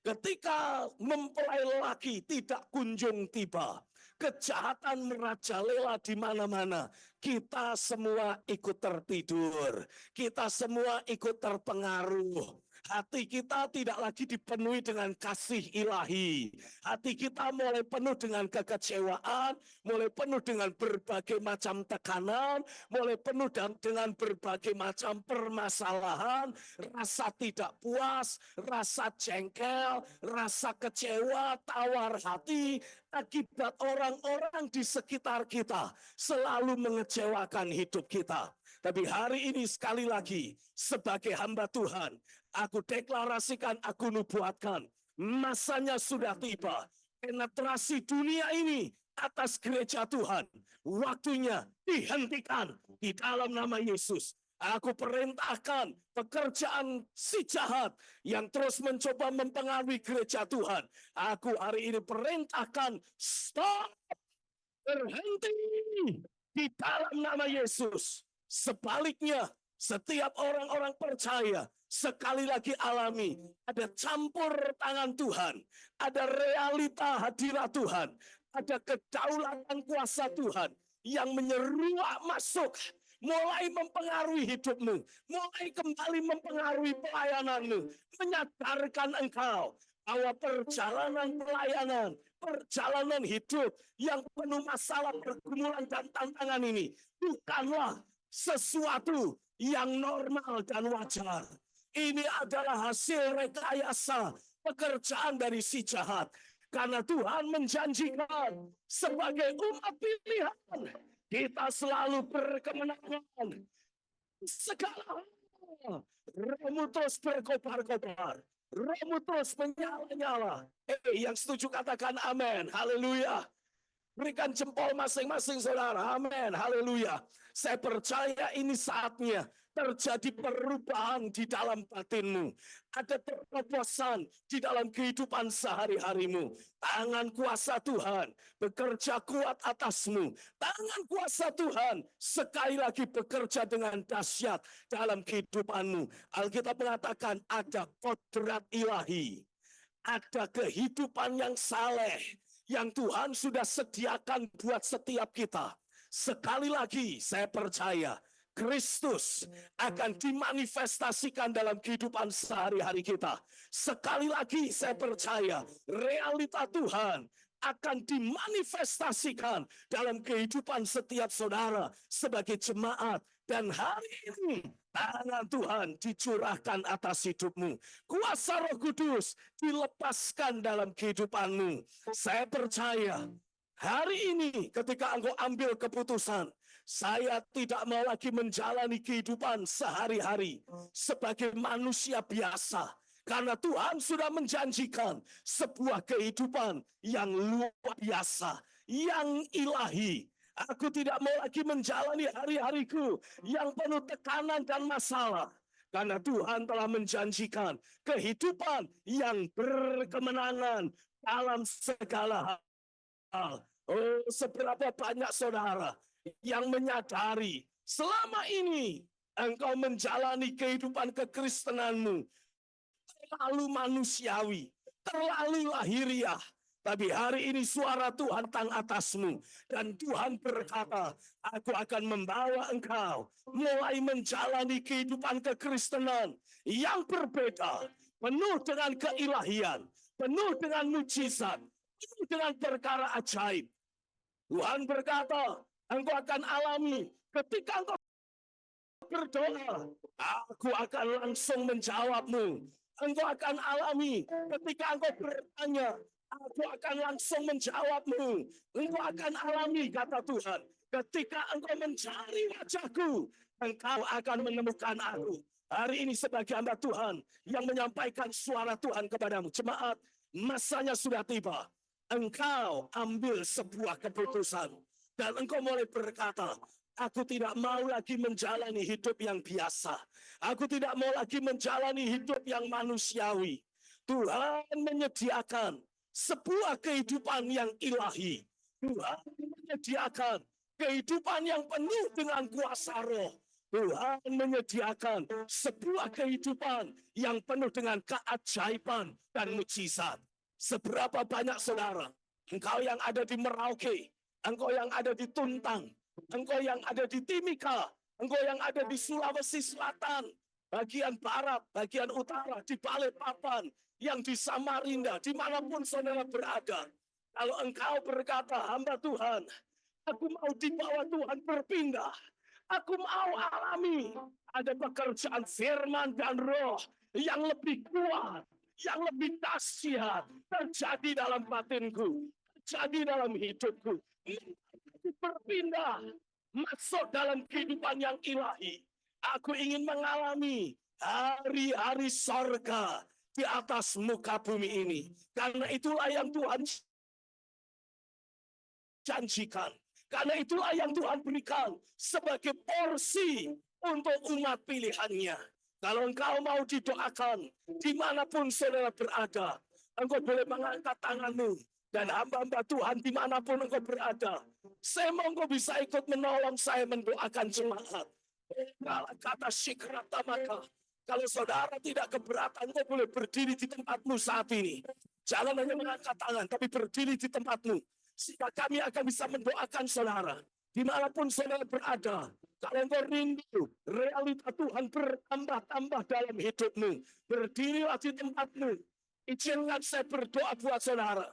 Ketika mempelai lelaki tidak kunjung tiba, kejahatan merajalela di mana-mana. Kita semua ikut tertidur. Kita semua ikut terpengaruh. Hati kita tidak lagi dipenuhi dengan kasih ilahi. Hati kita mulai penuh dengan kekecewaan, mulai penuh dengan berbagai macam tekanan, mulai penuh dengan berbagai macam permasalahan, rasa tidak puas, rasa jengkel, rasa kecewa, tawar hati, akibat orang-orang di sekitar kita selalu mengecewakan hidup kita. Tapi hari ini sekali lagi, sebagai hamba Tuhan, aku deklarasikan, aku nubuatkan, masanya sudah tiba. Penetrasi dunia ini atas gereja Tuhan, waktunya dihentikan di dalam nama Yesus. Aku perintahkan pekerjaan si jahat yang terus mencoba mempengaruhi gereja Tuhan. Aku hari ini perintahkan, stop, berhenti di dalam nama Yesus. Sebaliknya, setiap orang-orang percaya sekali lagi alami ada campur tangan Tuhan, ada realita hadirat Tuhan, ada kedaulatan kuasa Tuhan yang menyeruak masuk, mulai mempengaruhi hidupmu, mulai kembali mempengaruhi pelayananmu, menyadarkan engkau bahwa perjalanan pelayanan, perjalanan hidup yang penuh masalah, pergumulan dan tantangan ini bukanlah sesuatu yang normal dan wajar. Ini adalah hasil rekayasa pekerjaan dari si jahat. Karena Tuhan menjanjikan sebagai umat pilihan, kita selalu berkemenangan. Segala hal, rohmu terus berkobar-kobar, rohmu terus menyala-nyala. Yang setuju katakan amin, haleluya. Berikan jempol masing-masing saudara, amin, haleluya. Saya percaya ini saatnya terjadi perubahan di dalam batinmu. Ada terobosan di dalam kehidupan sehari-harimu. Tangan kuasa Tuhan bekerja kuat atasmu. Tangan kuasa Tuhan sekali lagi bekerja dengan dahsyat dalam kehidupanmu. Alkitab mengatakan ada kodrat ilahi. Ada kehidupan yang saleh yang Tuhan sudah sediakan buat setiap kita. Sekali lagi saya percaya Kristus akan dimanifestasikan dalam kehidupan sehari-hari kita. Sekali lagi saya percaya realita Tuhan akan dimanifestasikan dalam kehidupan setiap saudara sebagai jemaat. Dan hari ini tangan Tuhan dicurahkan atas hidupmu. Kuasa Roh Kudus dilepaskan dalam kehidupanmu. Saya percaya hari ini ketika engkau ambil keputusan, saya tidak mau lagi menjalani kehidupan sehari-hari sebagai manusia biasa. Karena Tuhan sudah menjanjikan sebuah kehidupan yang luar biasa, yang ilahi. Aku tidak mau lagi menjalani hari-hariku yang penuh tekanan dan masalah. Karena Tuhan telah menjanjikan kehidupan yang berkemenangan dalam segala hal. Oh, seberapa banyak saudara yang menyadari selama ini engkau menjalani kehidupan kekristenanmu terlalu manusiawi, terlalu lahiriah. Tapi hari ini suara Tuhan tentang atasmu. Dan Tuhan berkata, aku akan membawa engkau mulai menjalani kehidupan kekristenan yang berbeda. Penuh dengan keilahian, penuh dengan mujizat, penuh dengan perkara ajaib. Tuhan berkata, engkau akan alami ketika engkau berdoa, aku akan langsung menjawabmu. Engkau akan alami ketika engkau bertanya, aku akan langsung menjawabmu. Engkau akan alami, kata Tuhan, ketika engkau mencari wajahku, engkau akan menemukan aku. Hari ini sebagai hamba Tuhan yang menyampaikan suara Tuhan kepadamu. Jemaat, masanya sudah tiba. Engkau ambil sebuah keputusan. Dan engkau mulai berkata, aku tidak mau lagi menjalani hidup yang biasa. Aku tidak mau lagi menjalani hidup yang manusiawi. Tuhan menyediakan sebuah kehidupan yang ilahi. Tuhan menyediakan kehidupan yang penuh dengan kuasa roh. Tuhan menyediakan sebuah kehidupan yang penuh dengan keajaiban dan mujizat. Seberapa banyak saudara, engkau yang ada di Merauke, engkau yang ada di Tuntang, engkau yang ada di Timika, engkau yang ada di Sulawesi Selatan, bagian barat, bagian utara, di Balikpapan, yang di Samarinda, dimanapun saudara berada. Kalau engkau berkata, hamba Tuhan, aku mau dibawa Tuhan berpindah. Aku mau alami ada pekerjaan firman dan roh yang lebih kuat, yang lebih dahsyat terjadi dalam batinku, terjadi dalam hidupku. Aku berpindah masuk dalam kehidupan yang ilahi. Aku ingin mengalami hari-hari sorga di atas muka bumi ini. Karena itulah yang Tuhan janjikan. Karena itulah yang Tuhan berikan sebagai porsi untuk umat pilihannya. Kalau engkau mau didoakan, dimanapun saudara berada, engkau boleh mengangkat tanganmu. Dan hamba-hamba Tuhan dimanapun engkau berada, saya mau engkau bisa ikut menolong saya mendoakan jemaat. Kata Syikrata maka, kalau saudara tidak keberatan, engkau boleh berdiri di tempatmu saat ini. Jangan hanya mengangkat tangan, tapi berdiri di tempatmu. Sehingga kami akan bisa mendoakan saudara. Dimanapun saudara berada. Kalau engkau rindu, realita Tuhan bertambah-tambah dalam hidupmu. Berdirilah di tempatmu. Izinkan saya berdoa buat saudara.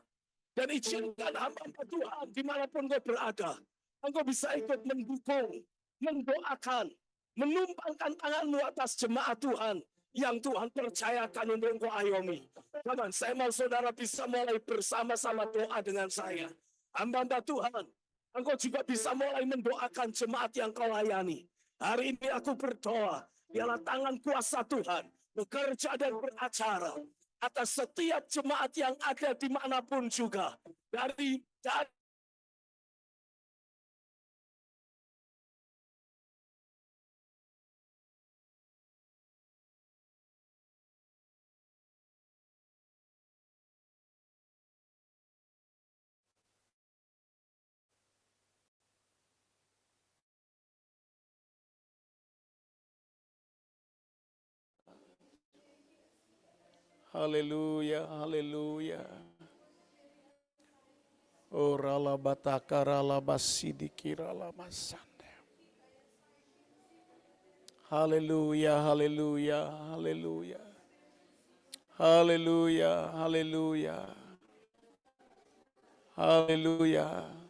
Dan izinkan hamba Tuhan dimanapun engkau berada. Engkau bisa ikut mendukung, mendoakan, menumpangkan tanganmu atas jemaat Tuhan yang Tuhan percayakan untuk engkau ayomi. Teman, saya mau saudara bisa mulai bersama-sama doa dengan saya. Hamba Tuhan, engkau juga bisa mulai mendoakan jemaat yang kau layani. Hari ini aku berdoa, biarlah tangan kuasa Tuhan bekerja dan beracara atas setiap jemaat yang ada dimanapun juga. Dari Haleluya, haleluya. Orala batakara basidikira masanda. Haleluya, haleluya, haleluya. Haleluya, haleluya. Haleluya.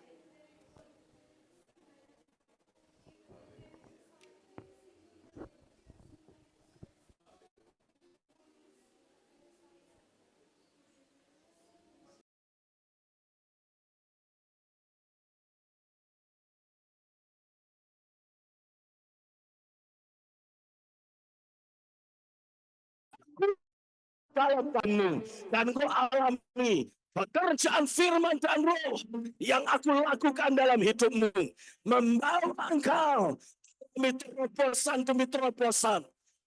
dalam penuh dan kau alami pekerjaan firman dan roh yang aku lakukan dalam hidupmu, membawa engkau demi terobosan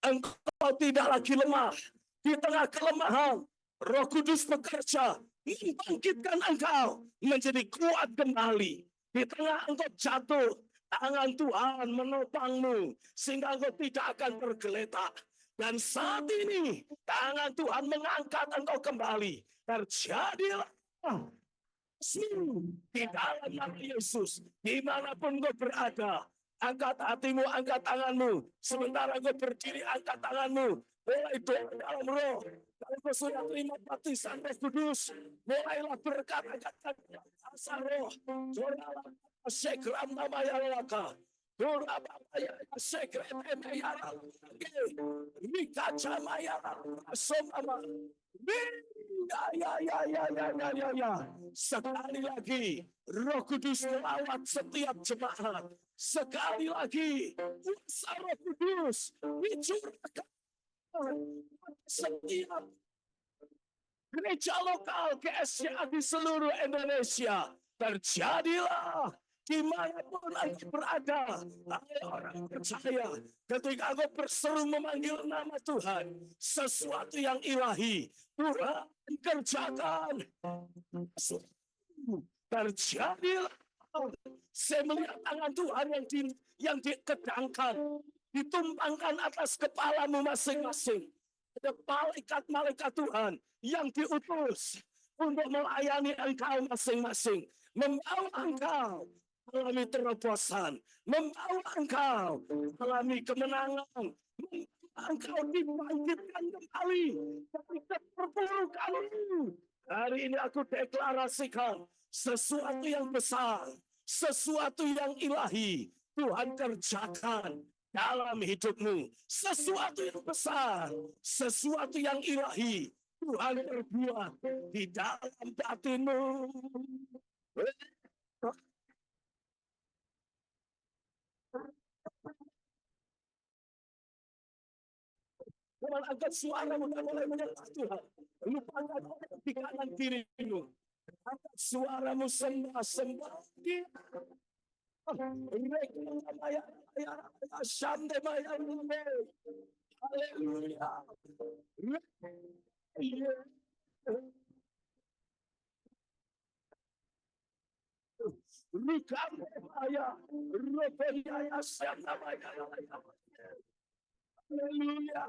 Engkau tidak lagi lemah. Di tengah kelemahan, Roh Kudus bekerja membangkitkan engkau menjadi kuat kembali. Di tengah engkau jatuh, tangan Tuhan menopangmu sehingga engkau tidak akan tergeletak. Dan saat ini tangan Tuhan mengangkat engkau kembali. Terjadilah di dalam nama Yesus, dimanapun engkau berada, angkat hatimu, angkat tanganmu. Sementara engkau berdiri, angkat tanganmu. Mulai doa dalam roh. Kalau kau sudah terima baptisan Roh Kudus, mulailah berkata kata asal roh. Doa sekram nama Yalaka. Doa ya sekram Yalaka. Mika Jamaya Somama. Ya. Sekali lagi, Roh Kudus melawat setiap jemaat. Sekali lagi, kuasa Roh Kudus dicurahkan setiap gereja lokal GSCA di seluruh Indonesia. Terjadilah dimanapun Anda berada. Orang percaya ketika engkau berseru memanggil nama Tuhan, sesuatu yang ilahi Tuhan kerjakan. Terjadilah. Saya melihat tangan Tuhan yang dikedangkan, ditumpangkan atas kepalamu masing-masing. Ada malaikat-malaikat Tuhan yang diutus untuk melayani engkau masing-masing. Membawa engkau mengalami terobosan. Membawa engkau mengalami kemenangan. Membawa engkau dibangkitkan kembali dari keterpurukanmu. Hari ini aku deklarasikan sesuatu yang besar, sesuatu yang ilahi Tuhan kerjakan dalam hidupmu. Sesuatu yang besar, sesuatu yang ilahi Tuhan berbuat di dalam batinmu. Jangan angkat suaramu dan mulai menyembah Tuhan. Lupakan orang di kanan kirimu. Angkat suaramu sembah Dia. Haleluya. Haleluya.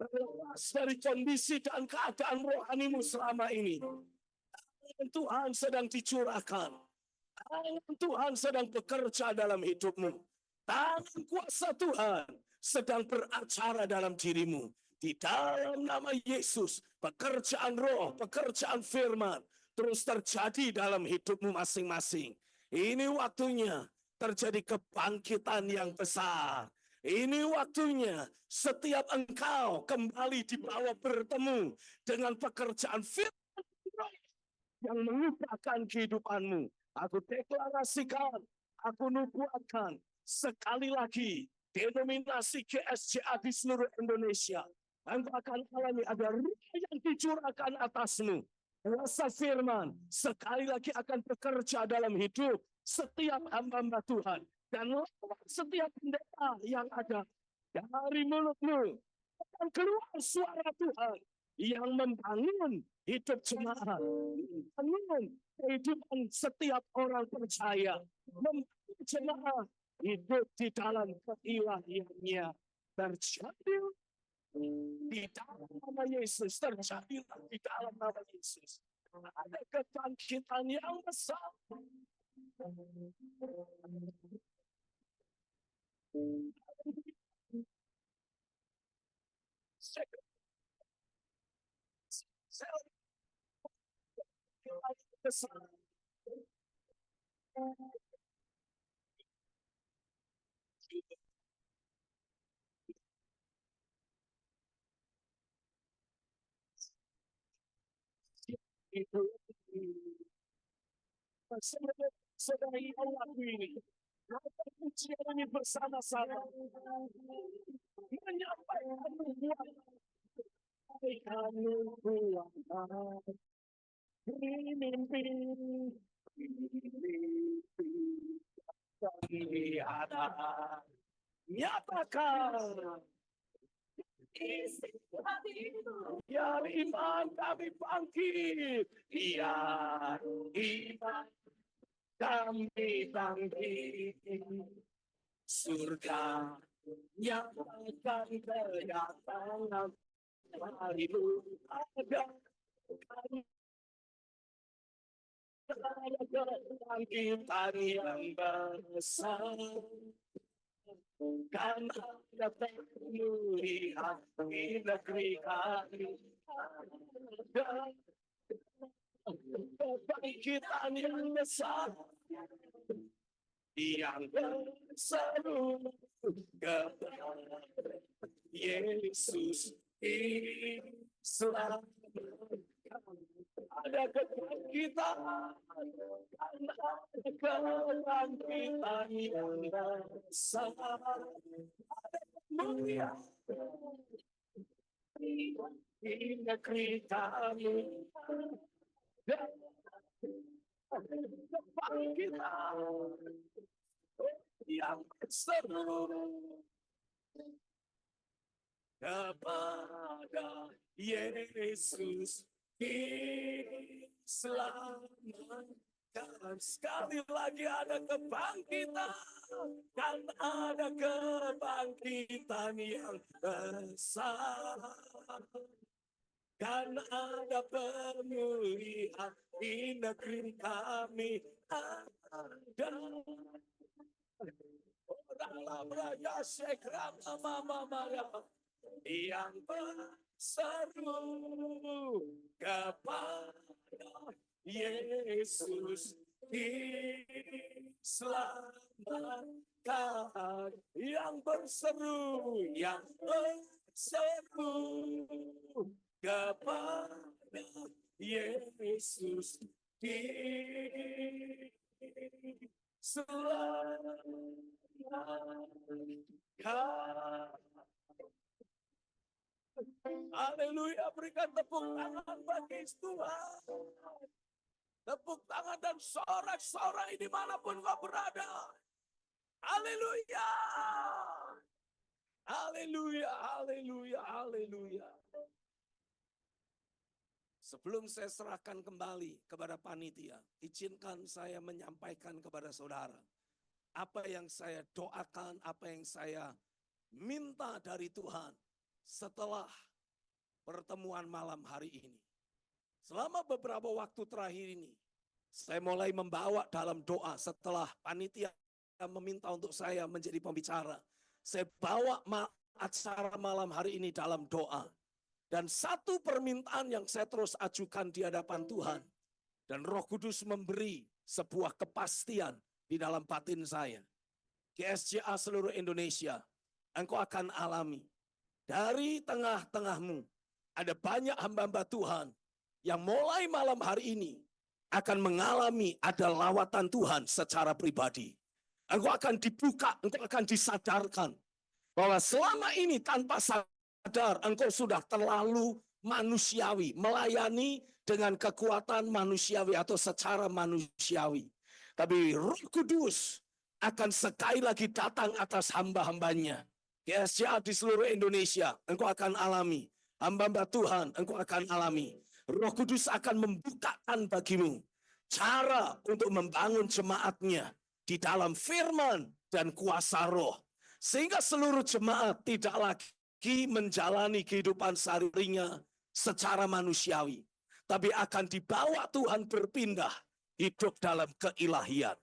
Terlepas dari kondisi dan keadaan rohanimu selama ini, tangan Tuhan sedang dicurahkan. Tangan Tuhan sedang bekerja dalam hidupmu. Tangan kuasa Tuhan sedang beracara dalam dirimu. Di dalam nama Yesus, pekerjaan roh, pekerjaan firman terus terjadi dalam hidupmu masing-masing. Ini waktunya terjadi kebangkitan yang besar. Ini waktunya setiap engkau kembali dibawa bertemu dengan pekerjaan firman yang mengubahkan kehidupanmu. Aku deklarasikan, aku nubuatkan sekali lagi denominasi GSCA di seluruh Indonesia. Engkau akan alami ada roh yang dicurahkan atasmu. Kuasa firman sekali lagi akan bekerja dalam hidup setiap hamba Tuhan. Dan setiap pendeta yang ada dari mulutmu akan keluar suara Tuhan yang membangun hidup jemaat, membangun kehidupan setiap orang percaya, membangun jemaat hidup di dalam keilahiannya. Terjadi di dalam nama Yesus, terjadi di dalam nama Yesus. Ada kebangkitan yang besar. Sedang Allah ini, pujian ini bersama-sama menyampaikan nubuatan Nyatakan isi hatimu, biar iman kami bangkit, biar iman kami bangkit. Surga nyatakan kedatangan harimu, ada kebangkitan yang besar. Kan ada pemulihan di negeri kami, ada kebangkitan yang besar yang berseru kepada Yesus diselamatkan. Ada kebangkitan, ada kebangkitan yang besar, ada pemulihan di negeri kami, kebangkitan yang seru kepada Yesus diselamatkan. Sekali lagi ada kebangkitan, dan ada kebangkitan yang besar, dan ada pemulihan di negeri kami. Ada dalam raja sekram mama yang berseru kepada Yesus diselamatkan, yang berseru kepada Yesus diselamatkan. Haleluya, berikan tepuk tangan bagi Tuhan. Tepuk tangan dan sorak-sorai dimanapun kau berada. Haleluya. Haleluya, haleluya, haleluya. Sebelum saya serahkan kembali kepada panitia, izinkan saya menyampaikan kepada saudara apa yang saya doakan, apa yang saya minta dari Tuhan setelah pertemuan malam hari ini. Selama beberapa waktu terakhir ini, saya mulai membawa dalam doa setelah panitia meminta untuk saya menjadi pembicara. Saya bawa acara malam hari ini dalam doa. Dan satu permintaan yang saya terus ajukan di hadapan Tuhan, dan Roh Kudus memberi sebuah kepastian di dalam batin saya. GSJA seluruh Indonesia, engkau akan alami. Dari tengah-tengahmu ada banyak hamba-hamba Tuhan yang mulai malam hari ini akan mengalami ada lawatan Tuhan secara pribadi. Engkau akan dibuka, engkau akan disadarkan bahwa selama ini tanpa sadar engkau sudah terlalu manusiawi, melayani dengan kekuatan manusiawi atau secara manusiawi. Tapi Roh Kudus akan sekali lagi datang atas hamba-hambanya. GSJA di seluruh Indonesia, engkau akan alami. Hamba-hamba Tuhan, engkau akan alami. Roh Kudus akan membukakan bagimu cara untuk membangun jemaatnya di dalam firman dan kuasa roh. Sehingga seluruh jemaat tidak lagi menjalani kehidupan sehari-harinya secara manusiawi. Tapi akan dibawa Tuhan berpindah hidup dalam keilahian.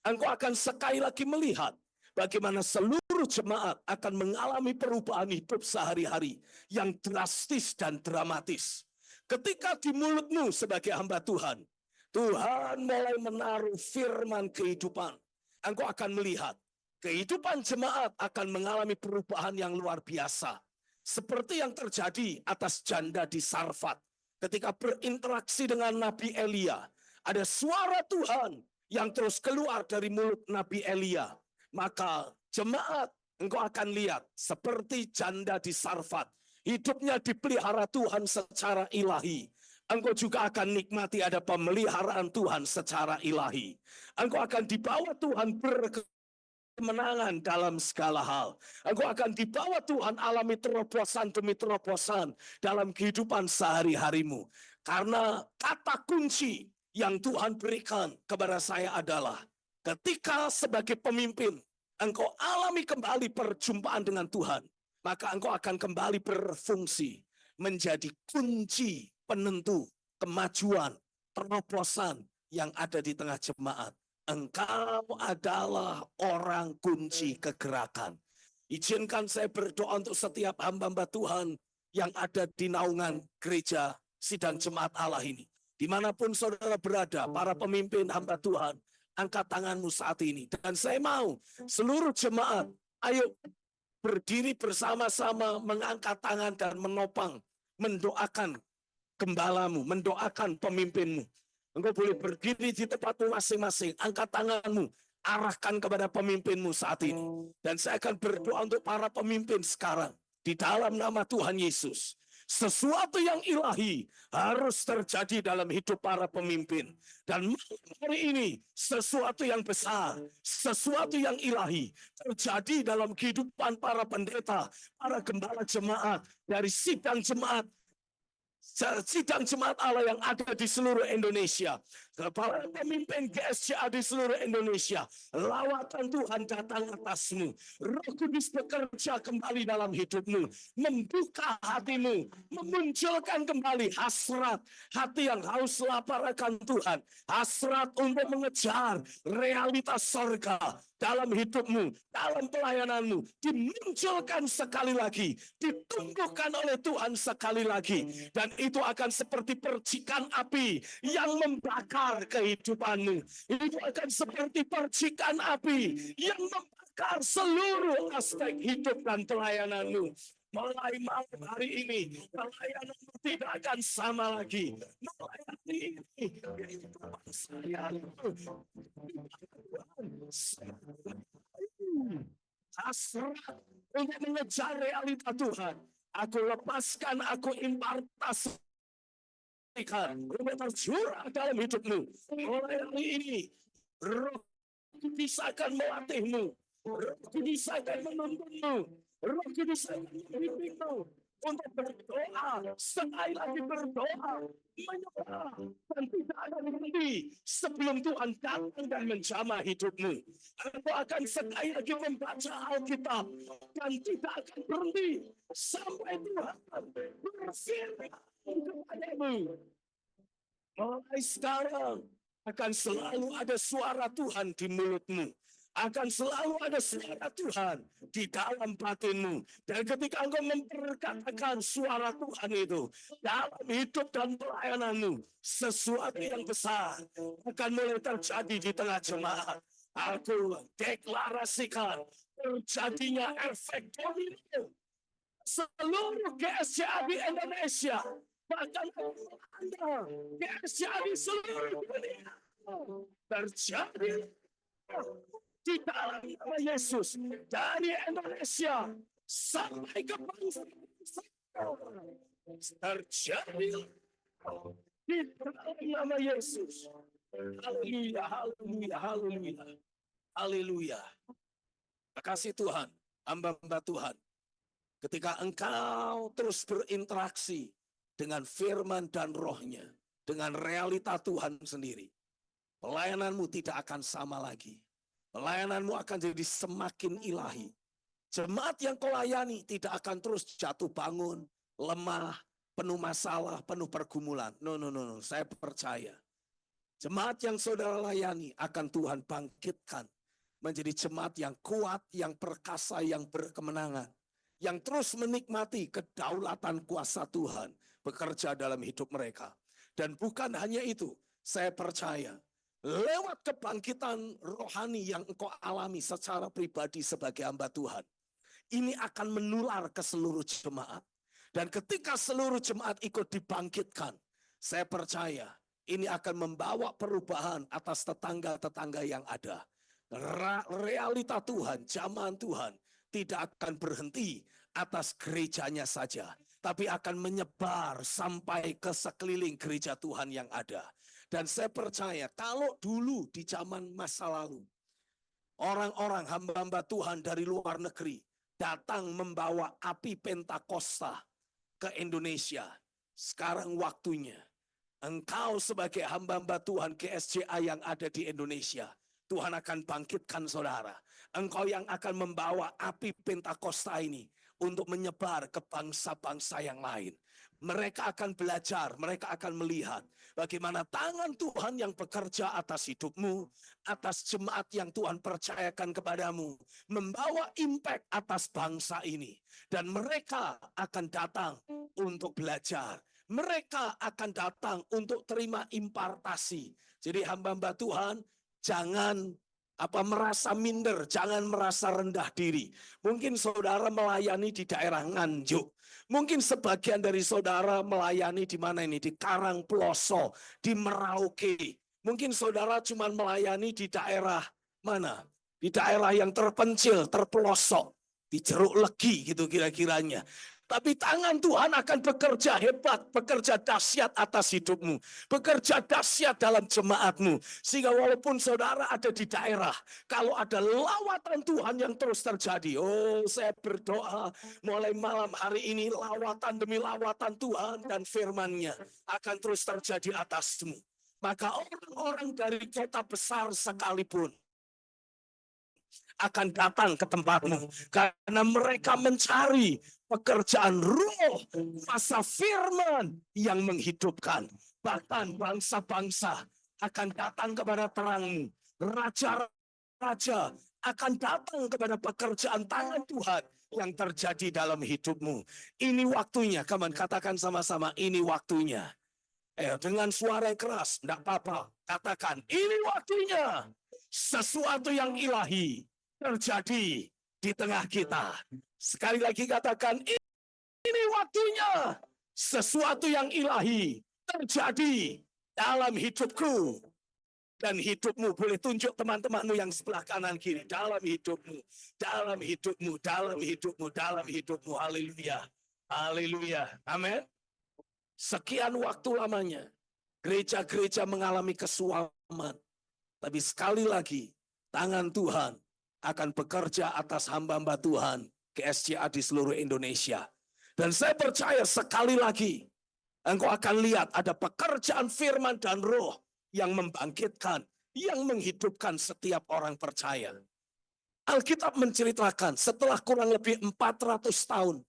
Engkau akan sekali lagi melihat bagaimana seluruh jemaat akan mengalami perubahan hidup sehari-hari yang drastis dan dramatis. Ketika di mulutmu sebagai hamba Tuhan, Tuhan mulai menaruh firman kehidupan. Engkau akan melihat kehidupan jemaat akan mengalami perubahan yang luar biasa. Seperti yang terjadi atas janda di Sarfat. Ketika berinteraksi dengan Nabi Elia, ada suara Tuhan yang terus keluar dari mulut Nabi Elia. Maka jemaat engkau akan lihat seperti janda di Sarfat hidupnya dipelihara Tuhan secara ilahi, engkau juga akan nikmati ada pemeliharaan Tuhan secara ilahi. Engkau akan dibawa Tuhan berkemenangan dalam segala hal. Engkau akan dibawa Tuhan alami terobosan demi terobosan dalam kehidupan sehari-harimu. Karena kata kunci yang Tuhan berikan kepada saya adalah ketika sebagai pemimpin engkau alami kembali perjumpaan dengan Tuhan, maka engkau akan kembali berfungsi menjadi kunci penentu kemajuan, terobosan yang ada di tengah jemaat. Engkau adalah orang kunci kegerakan. Izinkan saya berdoa untuk setiap hamba-hamba Tuhan yang ada di naungan gereja sidang jemaat Allah ini. Dimanapun saudara berada, para pemimpin hamba Tuhan, angkat tanganmu saat ini. Dan saya mau seluruh jemaat, ayo berdiri bersama-sama, mengangkat tangan dan menopang, mendoakan gembalamu, mendoakan pemimpinmu. Engkau boleh berdiri di tempatmu masing-masing, angkat tanganmu, arahkan kepada pemimpinmu saat ini. Dan saya akan berdoa untuk para pemimpin sekarang, di dalam nama Tuhan Yesus. Sesuatu yang ilahi harus terjadi dalam hidup para pemimpin. Dan hari ini sesuatu yang besar, sesuatu yang ilahi terjadi dalam kehidupan para pendeta, para gembala jemaat, dari sidang jemaat Allah yang ada di seluruh Indonesia. Para pemimpin GSCA di seluruh Indonesia, lawatan Tuhan datang atasmu. Roh Kudus bekerja kembali dalam hidupmu, membuka hatimu, memunculkan kembali hasrat hati yang haus lapar akan Tuhan, hasrat untuk mengejar realitas surga dalam hidupmu, dalam pelayananmu, dimunculkan sekali lagi, ditumbuhkan oleh Tuhan sekali lagi, dan itu akan seperti percikan api yang membakar kehidupanmu. Itu akan seperti percikan api yang membakar seluruh aspek hidup dan pelayananmu. Mulai malam hari ini, pelayananmu tidak akan sama lagi. Mulai hari ini, kehidupan saya hasrat untuk mengejar realita Tuhan. Aku lepaskan, aku impartasi tercurah dalam hidupmu. Mulai hari ini, Roh Kudus akan melatihmu, Roh Kudus akan menuntunmu, Roh Kudus akan membimbingmu untuk berdoa, sekali lagi berdoa, menyembah, dan tidak akan berhenti sebelum Tuhan datang dan menjamah hidupmu. Engkau akan sekali lagi membaca Alkitab dan tidak akan berhenti sampai Tuhan berfirman kepadamu. Mulai sekarang akan selalu ada suara Tuhan di mulutmu. Akan selalu ada suara Tuhan di dalam batinmu. Dan ketika engkau memperkatakan suara Tuhan itu dalam hidup dan pelayananmu, sesuatu yang besar akan mulai terjadi di tengah jemaat. Aku deklarasikan terjadinya efek domino. Seluruh GSCA di Indonesia, bahkan Anda GSCA di seluruh dunia, terjadi di dalam nama Yesus, dari Indonesia sampai ke bangsa terjadi di dalam nama Yesus. Haleluya, haleluya, haleluya, haleluya. Terima kasih Tuhan, hamba-hamba Tuhan. Ketika engkau terus berinteraksi dengan firman dan rohnya, dengan realita Tuhan sendiri, pelayananmu tidak akan sama lagi. Pelayananmu akan jadi semakin ilahi. Jemaat yang kau layani tidak akan terus jatuh bangun, lemah, penuh masalah, penuh pergumulan. No. Saya percaya. Jemaat yang saudara layani akan Tuhan bangkitkan menjadi jemaat yang kuat, yang perkasa, yang berkemenangan. Yang terus menikmati kedaulatan kuasa Tuhan bekerja dalam hidup mereka. Dan bukan hanya itu, saya percaya lewat kebangkitan rohani yang engkau alami secara pribadi sebagai hamba Tuhan, ini akan menular ke seluruh jemaat. Dan ketika seluruh jemaat ikut dibangkitkan, saya percaya ini akan membawa perubahan atas tetangga-tetangga yang ada. Realita Tuhan, jamahan Tuhan tidak akan berhenti atas gerejanya saja, tapi akan menyebar sampai ke sekeliling gereja Tuhan yang ada. Dan saya percaya kalau dulu di zaman masa lalu, orang-orang hamba-hamba Tuhan dari luar negeri datang membawa api Pentakosta ke Indonesia. Sekarang waktunya engkau sebagai hamba-hamba Tuhan GSCA yang ada di Indonesia, Tuhan akan bangkitkan saudara. Engkau yang akan membawa api Pentakosta ini untuk menyebar ke bangsa-bangsa yang lain. Mereka akan belajar, mereka akan melihat bagaimana tangan Tuhan yang bekerja atas hidupmu, atas jemaat yang Tuhan percayakan kepadamu, membawa impact atas bangsa ini. Dan mereka akan datang untuk belajar. Mereka akan datang untuk terima impartasi. Jadi hamba-hamba Tuhan, jangan merasa minder, jangan merasa rendah diri. Mungkin saudara melayani di daerah Nganjuk. Mungkin sebagian dari saudara melayani di mana ini? Di Karangploso, di Merauke. Mungkin saudara cuma melayani di daerah mana? Di daerah yang terpencil, terpelosok. Di Jeruk Legi gitu kira-kiranya. Tapi tangan Tuhan akan bekerja hebat, bekerja dahsyat atas hidupmu. Bekerja dahsyat dalam jemaatmu. Sehingga walaupun saudara ada di daerah, kalau ada lawatan Tuhan yang terus terjadi. Oh, saya berdoa mulai malam hari ini lawatan demi lawatan Tuhan dan firman-Nya akan terus terjadi atasmu. Maka orang-orang dari kota besar sekalipun akan datang ke tempatmu. Karena mereka mencari pekerjaan roh, kuasa firman yang menghidupkan. Bahkan bangsa-bangsa akan datang kepada terangmu. Raja-raja akan datang kepada pekerjaan tangan Tuhan yang terjadi dalam hidupmu. Ini waktunya, kawan, katakan sama-sama, ini waktunya. Dengan suara yang keras, tidak apa-apa, katakan, ini waktunya. Sesuatu yang ilahi terjadi di tengah kita. Sekali lagi katakan, ini waktunya. Sesuatu yang ilahi terjadi dalam hidupku. Dan hidupmu, boleh tunjuk teman-temanmu yang sebelah kanan kiri. Dalam hidupmu, dalam hidupmu, dalam hidupmu, dalam hidupmu. Haleluya. Haleluya. Amin. Sekian waktu lamanya, gereja-gereja mengalami kesuaman. Tapi sekali lagi, tangan Tuhan akan bekerja atas hamba-hamba Tuhan GSCA di seluruh Indonesia. Dan saya percaya sekali lagi, engkau akan lihat ada pekerjaan firman dan roh yang membangkitkan, yang menghidupkan setiap orang percaya. Alkitab menceritakan setelah kurang lebih 400 tahun,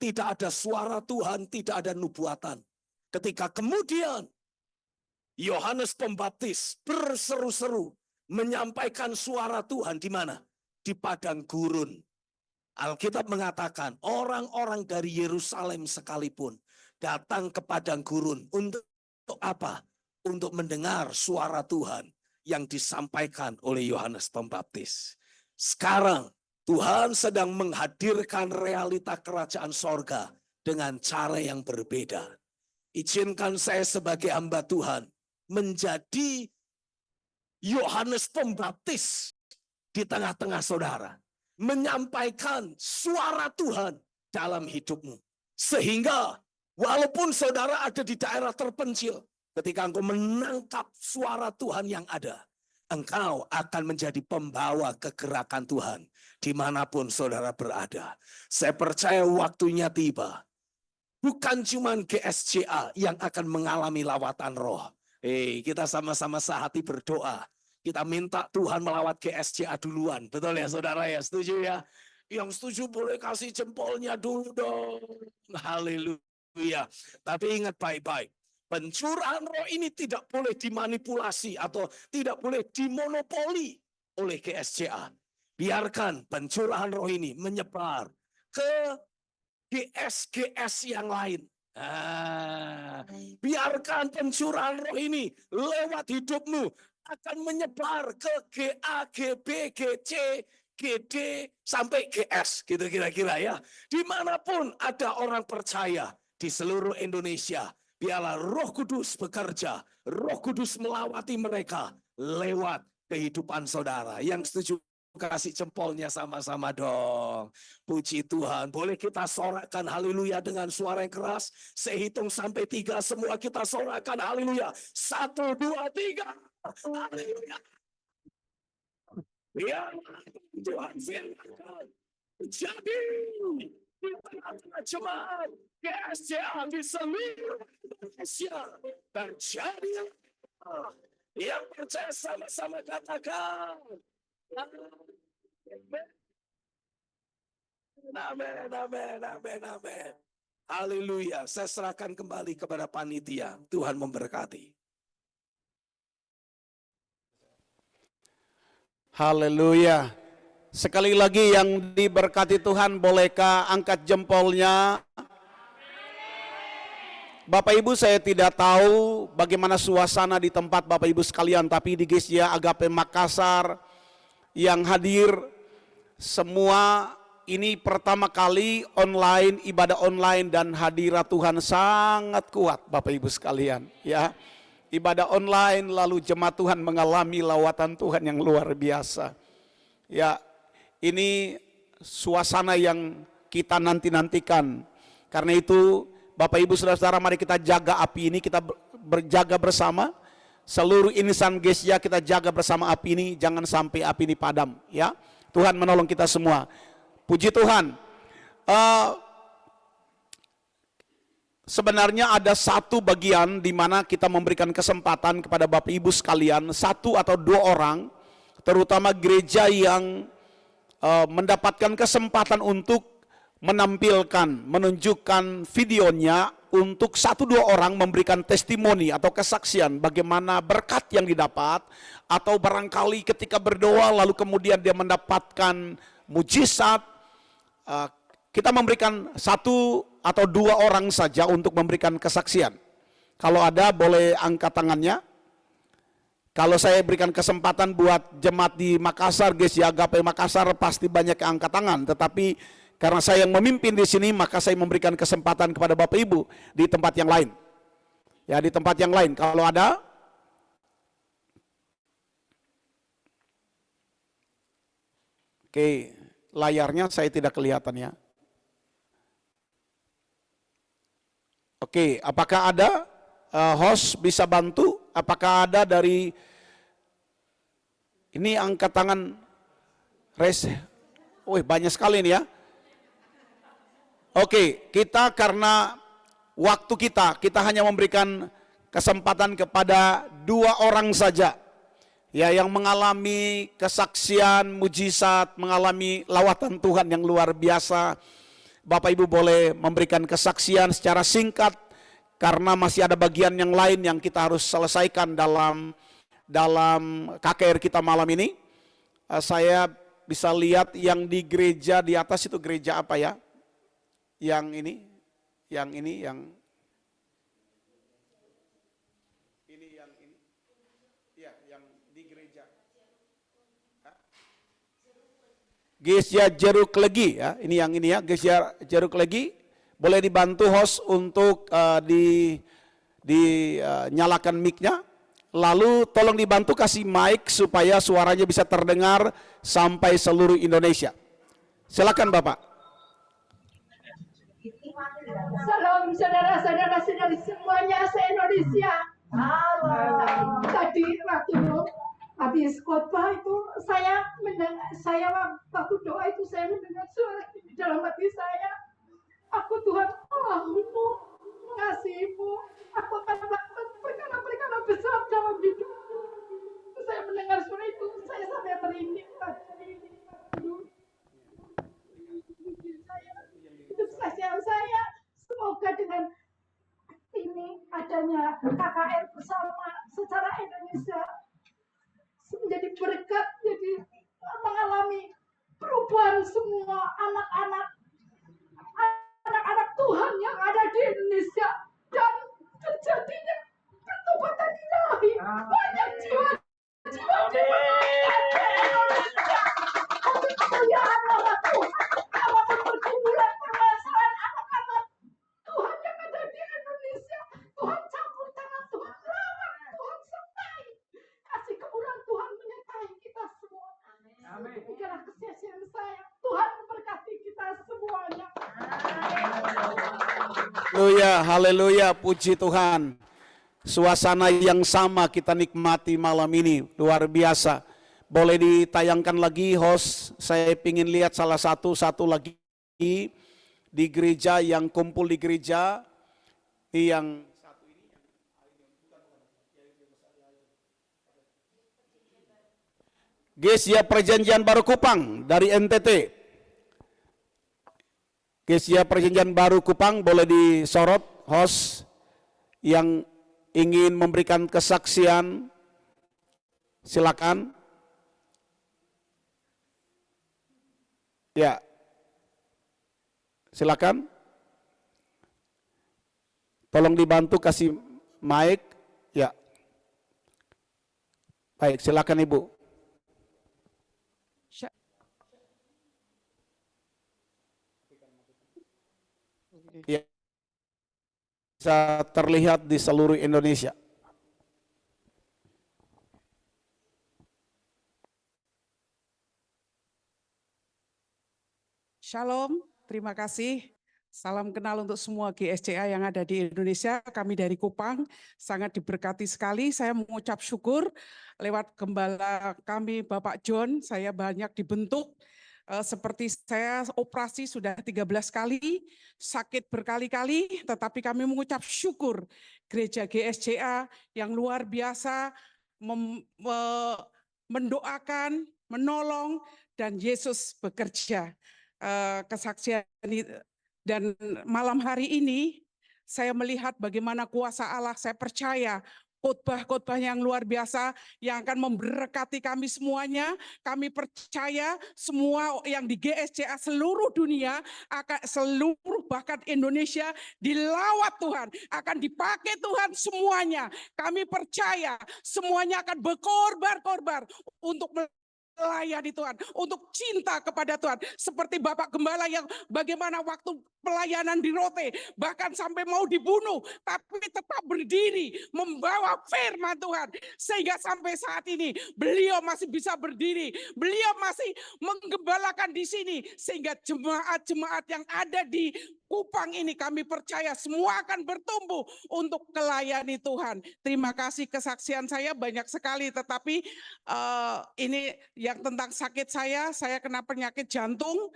tidak ada suara Tuhan, tidak ada nubuatan. Ketika kemudian Yohanes Pembaptis berseru-seru menyampaikan suara Tuhan di mana? Di padang gurun. Alkitab mengatakan orang-orang dari Yerusalem sekalipun datang ke padang gurun untuk apa? Untuk mendengar suara Tuhan yang disampaikan oleh Yohanes Pembaptis. Sekarang Tuhan sedang menghadirkan realita kerajaan sorga dengan cara yang berbeda. Izinkan saya sebagai hamba Tuhan menjadi Yohanes Pembaptis di tengah-tengah saudara. Menyampaikan suara Tuhan dalam hidupmu. Sehingga walaupun saudara ada di daerah terpencil, ketika engkau menangkap suara Tuhan yang ada, engkau akan menjadi pembawa kegerakan Tuhan dimanapun saudara berada. Saya percaya waktunya tiba. Bukan cuma GSCA yang akan mengalami lawatan roh. Kita sama-sama sehati berdoa. Kita minta Tuhan melawat GSCA duluan. Betul ya saudara ya? Setuju ya? Yang setuju boleh kasih jempolnya dulu dong. Haleluya. Tapi ingat baik-baik. Pencurahan roh ini tidak boleh dimanipulasi atau tidak boleh dimonopoli oleh GSCA. Biarkan pencurahan roh ini menyebar ke GS-GS yang lain. Biarkan pencurahan roh ini lewat hidupmu akan menyebar ke GA, GB, GC, GD, sampai GS. Gitu kira-kira ya. Dimanapun ada orang percaya di seluruh Indonesia, biarlah Roh Kudus bekerja. Roh Kudus melawati mereka lewat kehidupan saudara. Yang setuju kasih jempolnya sama-sama dong. Puji Tuhan. Boleh kita sorakan haleluya dengan suara yang keras. Saya hitung sampai 3, semua kita sorakan haleluya. 1, 2, 3. Haleluya. Ya, Tuhan firman. Jadi, di tengah-tengah jemaat GSCA di seluruh Indonesia terjadi yang percaya sama-sama katakan. Amin, amin, amin, amin. Haleluya. Saya serahkan kembali kepada panitia. Tuhan memberkati. Haleluya. Sekali lagi yang diberkati Tuhan, bolehkah angkat jempolnya? Bapak Ibu, saya tidak tahu bagaimana suasana di tempat Bapak Ibu sekalian, tapi di Gereja Agape Makassar yang hadir semua ini pertama kali online, ibadah online, dan hadirat Tuhan sangat kuat Bapak Ibu sekalian, ya. Ibadah online lalu jemaat Tuhan mengalami lawatan Tuhan yang luar biasa. Ya, ini suasana yang kita nanti-nantikan. Karena itu Bapak Ibu Saudara-saudara, mari kita jaga api ini, kita berjaga bersama. Seluruh insan Gereja kita jaga bersama api ini, jangan sampai api ini padam, ya. Tuhan menolong kita semua. Puji Tuhan. Sebenarnya ada satu bagian di mana kita memberikan kesempatan kepada Bapak Ibu sekalian, 1 atau 2 orang, terutama gereja yang mendapatkan kesempatan untuk menampilkan, menunjukkan videonya untuk 1-2 orang memberikan testimoni atau kesaksian bagaimana berkat yang didapat, atau barangkali ketika berdoa lalu kemudian dia mendapatkan mujizat. Kita memberikan 1 atau 2 orang saja untuk memberikan kesaksian. Kalau ada boleh angkat tangannya. Kalau saya berikan kesempatan buat jemaat di Makassar, Gereja Agape Makassar, pasti banyak yang angkat tangan. Tetapi karena saya yang memimpin di sini, maka saya memberikan kesempatan kepada Bapak Ibu di tempat yang lain. Ya, di tempat yang lain. Kalau ada, oke, layarnya saya tidak kelihatan ya. Oke, apakah ada host bisa bantu? Apakah ada dari ini angkat tangan raise? Wih, banyak sekali ini ya. Oke, kita karena waktu kita hanya memberikan kesempatan kepada 2 orang saja. Ya, yang mengalami kesaksian, mujizat, mengalami lawatan Tuhan yang luar biasa. Bapak Ibu boleh memberikan kesaksian secara singkat, karena masih ada bagian yang lain yang kita harus selesaikan dalam KKR kita malam ini. Saya bisa lihat yang di gereja di atas itu gereja apa ya? Yang ini yang ya, yang di gereja. Gereja Jeruk Legi ya, ini yang ini ya, Gereja Jeruk Legi. Boleh dibantu host untuk nyalakan mic-nya. Lalu tolong dibantu kasih mic supaya suaranya bisa terdengar sampai seluruh Indonesia. Silakan Bapak. Salam saudara-saudara semuanya se-Indonesia. Tadi waktu habis khotbah itu saya waktu doa itu saya mendengar suara di dalam hati saya. Aku Tuhan Allahmu, mengasihimu, aku akan melakukan perkara-perkara besar dalam hidupmu. Saya mendengar suara itu, saya sampai merinding tadi. Hidup saya, semoga dengan ini adanya KKR bersama secara Indonesia menjadi berkat, jadi mengalami perubahan semua anak-anak Tuhan yang ada di Indonesia, dan terjadinya pertobatan ilahi, banyak jiwa-jiwa dimenangkan ke Indonesia untuk kemuliaan nama Tuhan. Apapun pergumulan permasalahan anak-anak Tuhan yang ada di Indonesia, Tuhan campur tangan, Tuhan rawat, Tuhan sertai, kasih kemurahan Tuhan menyertai kita semua. Amin. Haleluya, haleluya, puji Tuhan. Suasana yang sama kita nikmati malam ini, luar biasa. Boleh ditayangkan lagi host, saya ingin lihat salah satu lagi di gereja yang kumpul di gereja yang Gereja Perjanjian Baru Kupang dari NTT. Gereja Perjanjian Baru Kupang boleh disorot host yang ingin memberikan kesaksian, silakan. Ya, silakan. Tolong dibantu kasih mic. Ya, baik, silakan Ibu. Ya, bisa terlihat di seluruh Indonesia. Shalom, terima kasih. Salam kenal untuk semua GSCA yang ada di Indonesia. Kami dari Kupang sangat diberkati sekali. Saya mengucap syukur lewat gembala kami Bapak John. Saya banyak dibentuk. Seperti saya operasi sudah 13 kali, sakit berkali-kali, tetapi kami mengucap syukur gereja GSCA yang luar biasa mendoakan, menolong, dan Yesus bekerja. Kesaksian dan malam hari ini saya melihat bagaimana kuasa Allah. Saya percaya khotbah-khotbah yang luar biasa yang akan memberkati kami semuanya. Kami percaya semua yang di GSCA seluruh dunia, akan seluruh bahkan Indonesia dilawat Tuhan, akan dipakai Tuhan semuanya. Kami percaya semuanya akan berkorban-korban untuk melayani Tuhan, untuk cinta kepada Tuhan. Seperti Bapak Gembala yang bagaimana waktu pelayanan di Rote, bahkan sampai mau dibunuh, tapi tetap berdiri, membawa firman Tuhan. Sehingga sampai saat ini, beliau masih bisa berdiri, beliau masih menggembalakan di sini. Sehingga jemaat-jemaat yang ada di Kupang ini kami percaya semua akan bertumbuh untuk melayani Tuhan. Terima kasih, kesaksian saya banyak sekali, tetapi ini yang tentang sakit saya kena penyakit jantung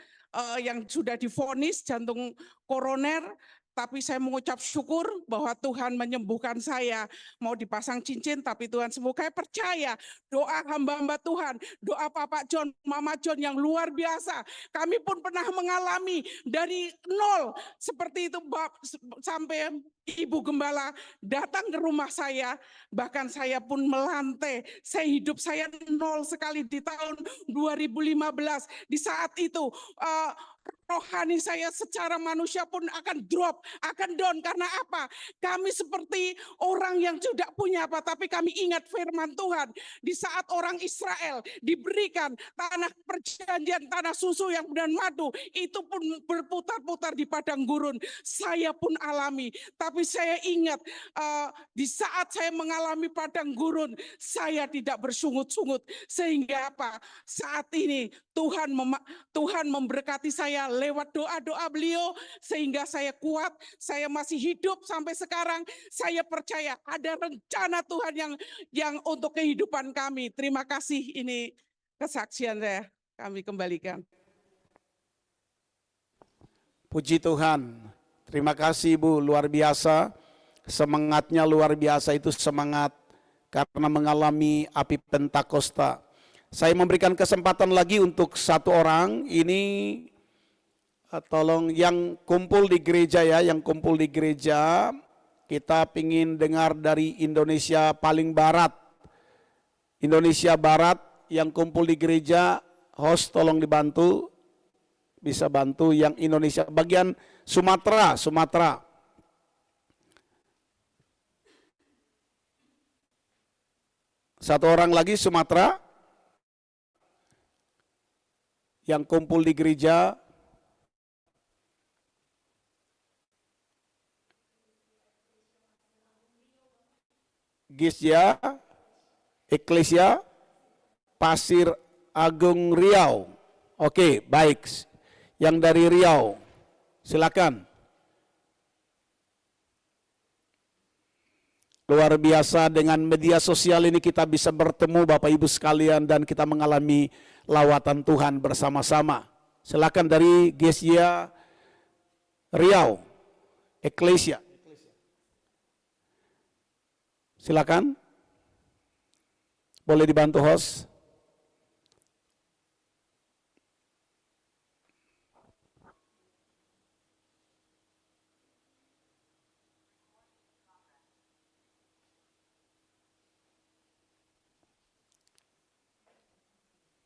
yang sudah divonis jantung koroner. Tapi saya mengucap syukur bahwa Tuhan menyembuhkan saya. Mau dipasang cincin tapi Tuhan sembuhkan. Saya percaya doa hamba-hamba Tuhan, doa Bapak John, Mama John yang luar biasa. Kami pun pernah mengalami dari nol seperti itu sampai Ibu Gembala datang ke rumah saya. Bahkan saya pun melantai. Hidup saya nol sekali di tahun 2015. Di saat itu rohani saya secara manusia pun akan drop, akan down. Karena apa? Kami seperti orang yang tidak punya apa, tapi kami ingat firman Tuhan. Di saat orang Israel diberikan tanah perjanjian, tanah susu yang dan madu, itu pun berputar-putar di padang gurun. Saya pun alami, tapi saya ingat di saat saya mengalami padang gurun, saya tidak bersungut-sungut. Sehingga apa? Saat ini Tuhan memberkati saya lewat doa-doa beliau sehingga saya kuat, saya masih hidup sampai sekarang. Saya percaya ada rencana Tuhan yang untuk kehidupan kami. Terima kasih, ini kesaksian saya. Kami kembalikan. Puji Tuhan. Terima kasih Ibu, luar biasa. Semangatnya luar biasa, itu semangat karena mengalami api Pentakosta. Saya memberikan kesempatan lagi untuk satu orang, ini tolong yang kumpul di gereja ya, yang kumpul di gereja, kita ingin dengar dari Indonesia paling barat. Indonesia Barat yang kumpul di gereja, host tolong dibantu, bisa bantu yang Indonesia, bagian Sumatera. Satu orang lagi Sumatera yang kumpul di gereja. Gisya, Eklesia, Pasir Agung Riau. Oke, baik. Yang dari Riau, silakan. Luar biasa, dengan media sosial ini kita bisa bertemu Bapak Ibu sekalian dan kita mengalami lawatan Tuhan bersama-sama. Silakan dari Gesia Riau, Eklesia. Silakan. Boleh dibantu host.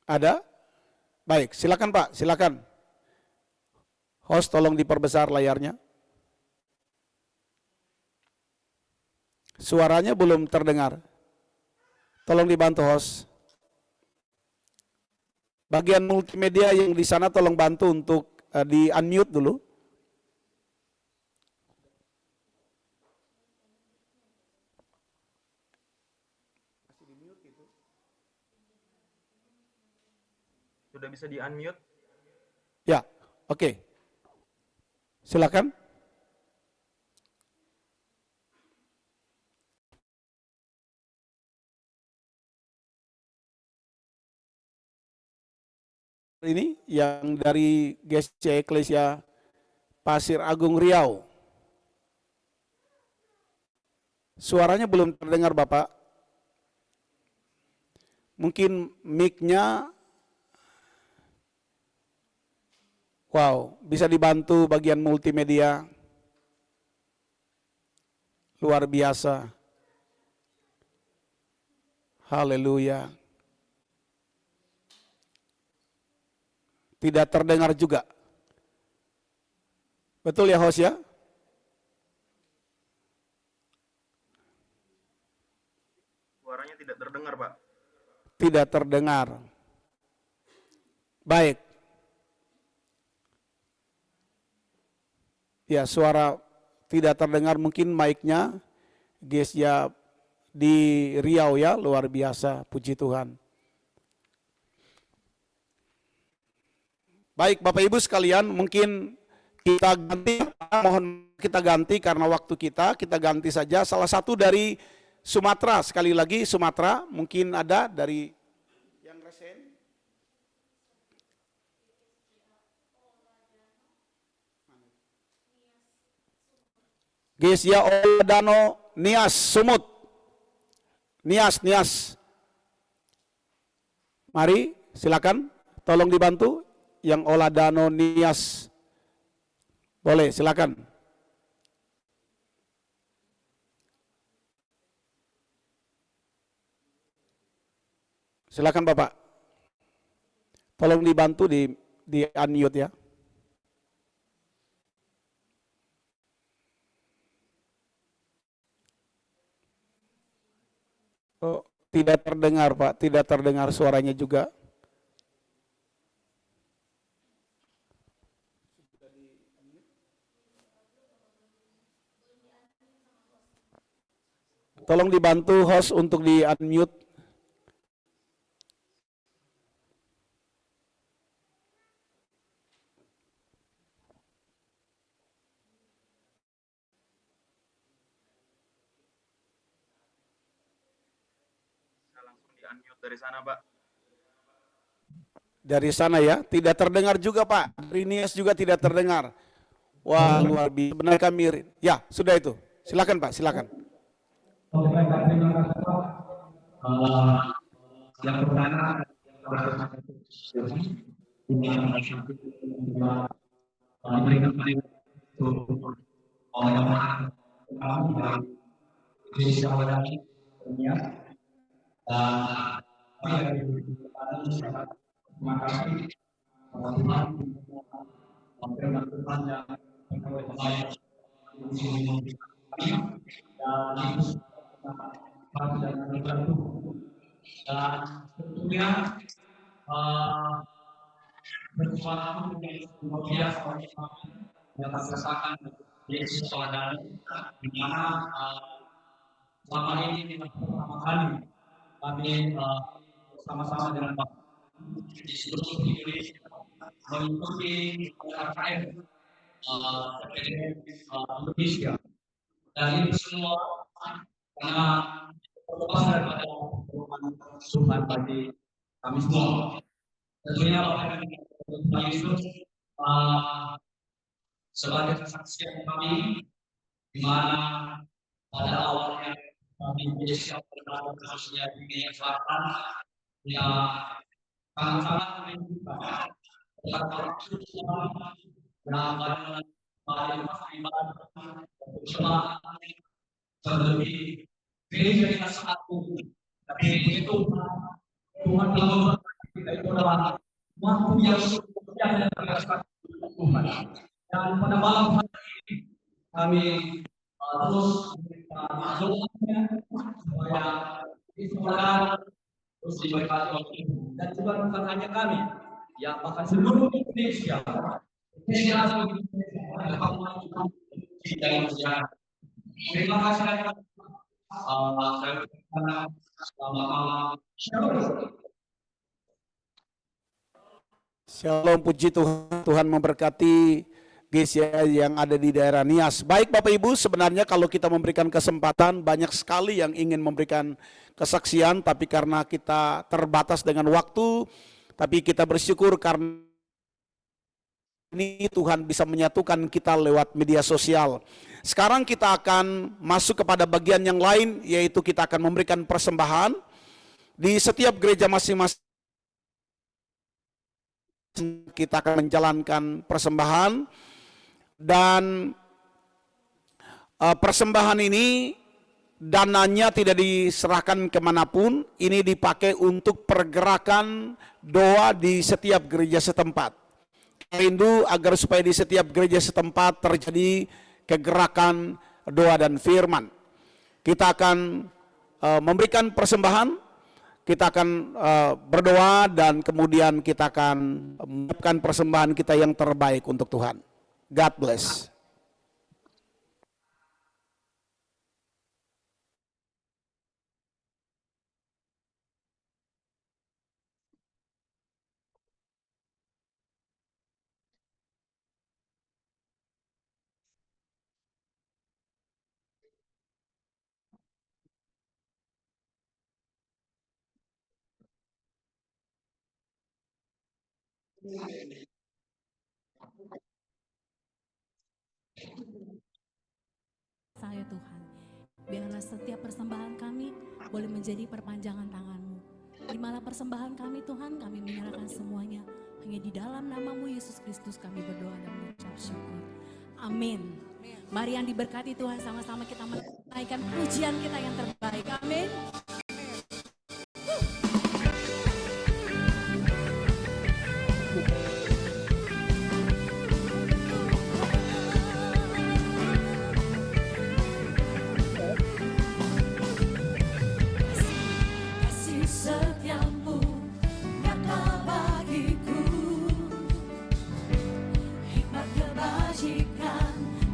Ada? Baik, silakan Pak, silakan. Host tolong diperbesar layarnya. Suaranya belum terdengar. Tolong dibantu host. Bagian multimedia yang di sana tolong bantu untuk di unmute dulu. Sudah bisa di-unmute? Ya, oke. Silakan. Ini yang dari GSC Eklesia Pasir Agung Riau. Suaranya belum terdengar Bapak. Mungkin mic-nya, wow, bisa dibantu bagian multimedia. Luar biasa. Haleluya. Tidak terdengar juga. Betul ya host ya? Suaranya tidak terdengar, Pak. Tidak terdengar. Baik. Ya, suara tidak terdengar, mungkin mic-nya Gesia di Riau ya, luar biasa, puji Tuhan. Baik Bapak Ibu sekalian, mungkin kita ganti, mohon kita ganti karena waktu kita ganti saja. Salah satu dari Sumatera, sekali lagi Sumatera, mungkin ada dari yang resen. Gesia Oladano Nias Sumut. Nias. Mari silakan, tolong dibantu yang Oladano Nias. Boleh, silakan. Silakan Bapak. Tolong dibantu di unmute ya. Oh, tidak terdengar Pak, tidak terdengar suaranya juga. Tolong dibantu host untuk di unmute. Bisa langsung di-unmute dari sana, Pak. Dari sana ya, tidak terdengar juga Pak. Dari Nias juga tidak terdengar. Wah, luar biasa. Benar kami. Ya, sudah itu. Silakan Pak, silakan. Oke, baik, terima kasih Pak. Yang pertama, memberikan pengalaman kami dari Indonesia Wadani dunia dan terima kasih teman-teman memberikan Tuhan yang berkebaikan di sini dan dan membantu dan tentunya bersuara menjadi luar biasa yang terkesan Yesus Wadani, di mana selama ini pertama kali kami bersama-sama dengan Bapak di seluruh Indonesia mengikuti KKR Indonesia, dan ini semua karena terlepas daripada Tuhan bagi kami semua. Tentunya Bapak Yesus sebagai kesaksian kami, di mana pada awalnya kami Indonesia pernah kasusnya di Indonesia Selatan, ya sangat-sangat menunjukkan tentang semua dan bagaimana bersama terlebih gereja kita satu, tapi itu Tuhan telah memberkati kita itu adalah waktu yang sempurna dan berdasarkan Tuhan. Dan pada malam hari ini kami terus doanya supaya Israel terus diberkati oleh Tuhan. Dan juga bukan hanya kami, yang bahkan seluruh Indonesia terima kasih banyak. Selamat malam. Shalom, puji Tuhan. Tuhan memberkati GCI yang ada di daerah Nias. Baik Bapak Ibu, sebenarnya kalau kita memberikan kesempatan, banyak sekali yang ingin memberikan kesaksian, tapi karena kita terbatas dengan waktu, tapi kita bersyukur karena ini Tuhan bisa menyatukan kita lewat media sosial. Sekarang kita akan masuk kepada bagian yang lain, yaitu kita akan memberikan persembahan. Di setiap gereja masing-masing kita akan menjalankan persembahan. Dan persembahan ini dananya tidak diserahkan kemanapun, ini dipakai untuk pergerakan doa di setiap gereja setempat. Rindu agar supaya di setiap gereja setempat terjadi kegerakan doa dan firman. Kita akan memberikan persembahan, kita akan berdoa, dan kemudian kita akan menyiapkan persembahan kita yang terbaik untuk Tuhan. God bless. Saya Tuhan, biarlah setiap persembahan kami boleh menjadi perpanjangan tangan-Mu. Di mana persembahan kami Tuhan, kami menyerahkan semuanya. Hanya di dalam nama-Mu Yesus Kristus kami berdoa dan mengucap syukur. Amin. Mari yang diberkati Tuhan, sama-sama kita menaikkan pujian kita yang terbaik. Amin.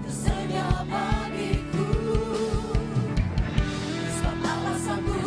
Tersedia bagiku, sebab Allah sanggup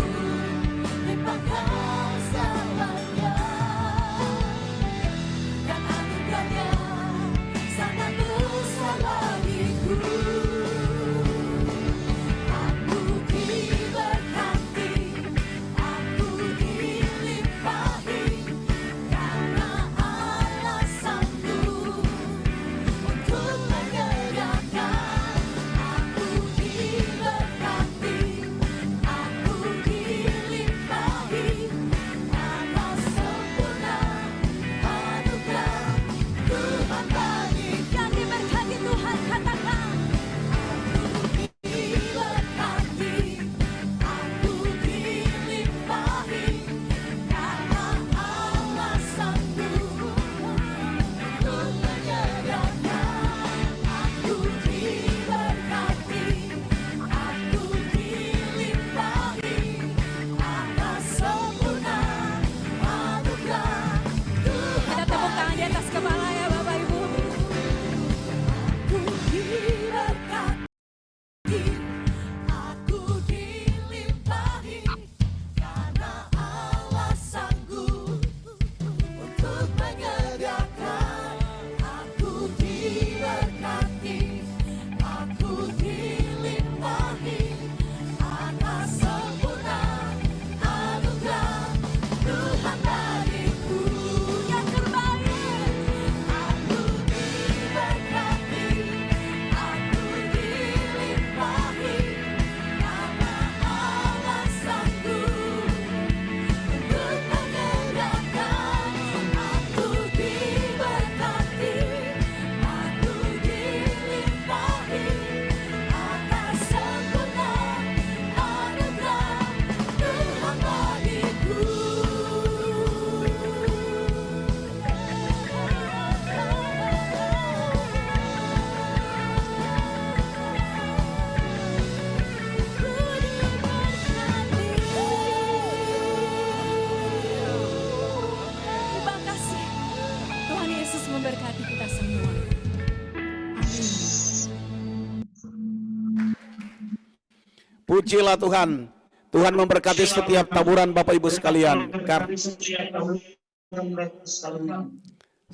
Pujilah Tuhan. Tuhan memberkati setiap taburan Bapak Ibu sekalian.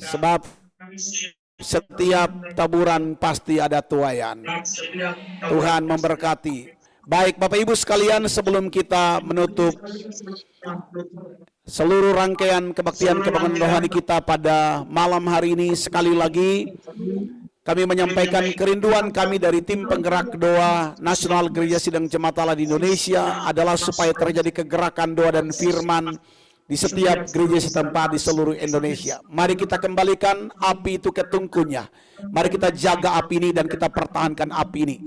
Sebab setiap taburan pasti ada tuaian. Tuhan memberkati. Baik Bapak Ibu sekalian, sebelum kita menutup seluruh rangkaian kebaktian kebangunan rohani kita pada malam hari ini, sekali lagi kami menyampaikan kerinduan kami dari tim penggerak doa Nasional Gereja Sidang Jemaat Allah di Indonesia adalah supaya terjadi kegerakan doa dan firman di setiap gereja setempat di seluruh Indonesia. Mari kita kembalikan api itu ke tungkunya. Mari kita jaga api ini dan kita pertahankan api ini.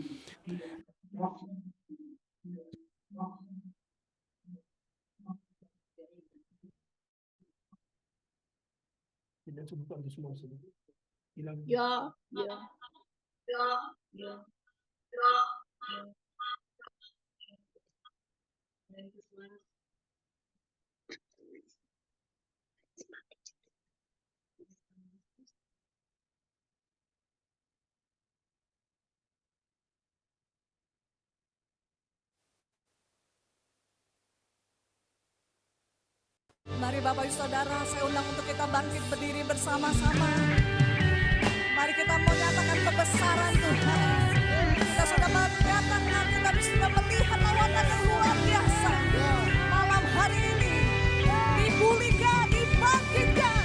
Ya, ya. Mari Bapak Ibu Saudara, saya undang untuk kita bangkit berdiri bersama-sama. Mari kita menyatakan kebesaran Tuhan. Kita sudah menyatakan, kita sudah melihat lawanan yang luar biasa. Malam hari ini dipulihkan, dibangkitkan,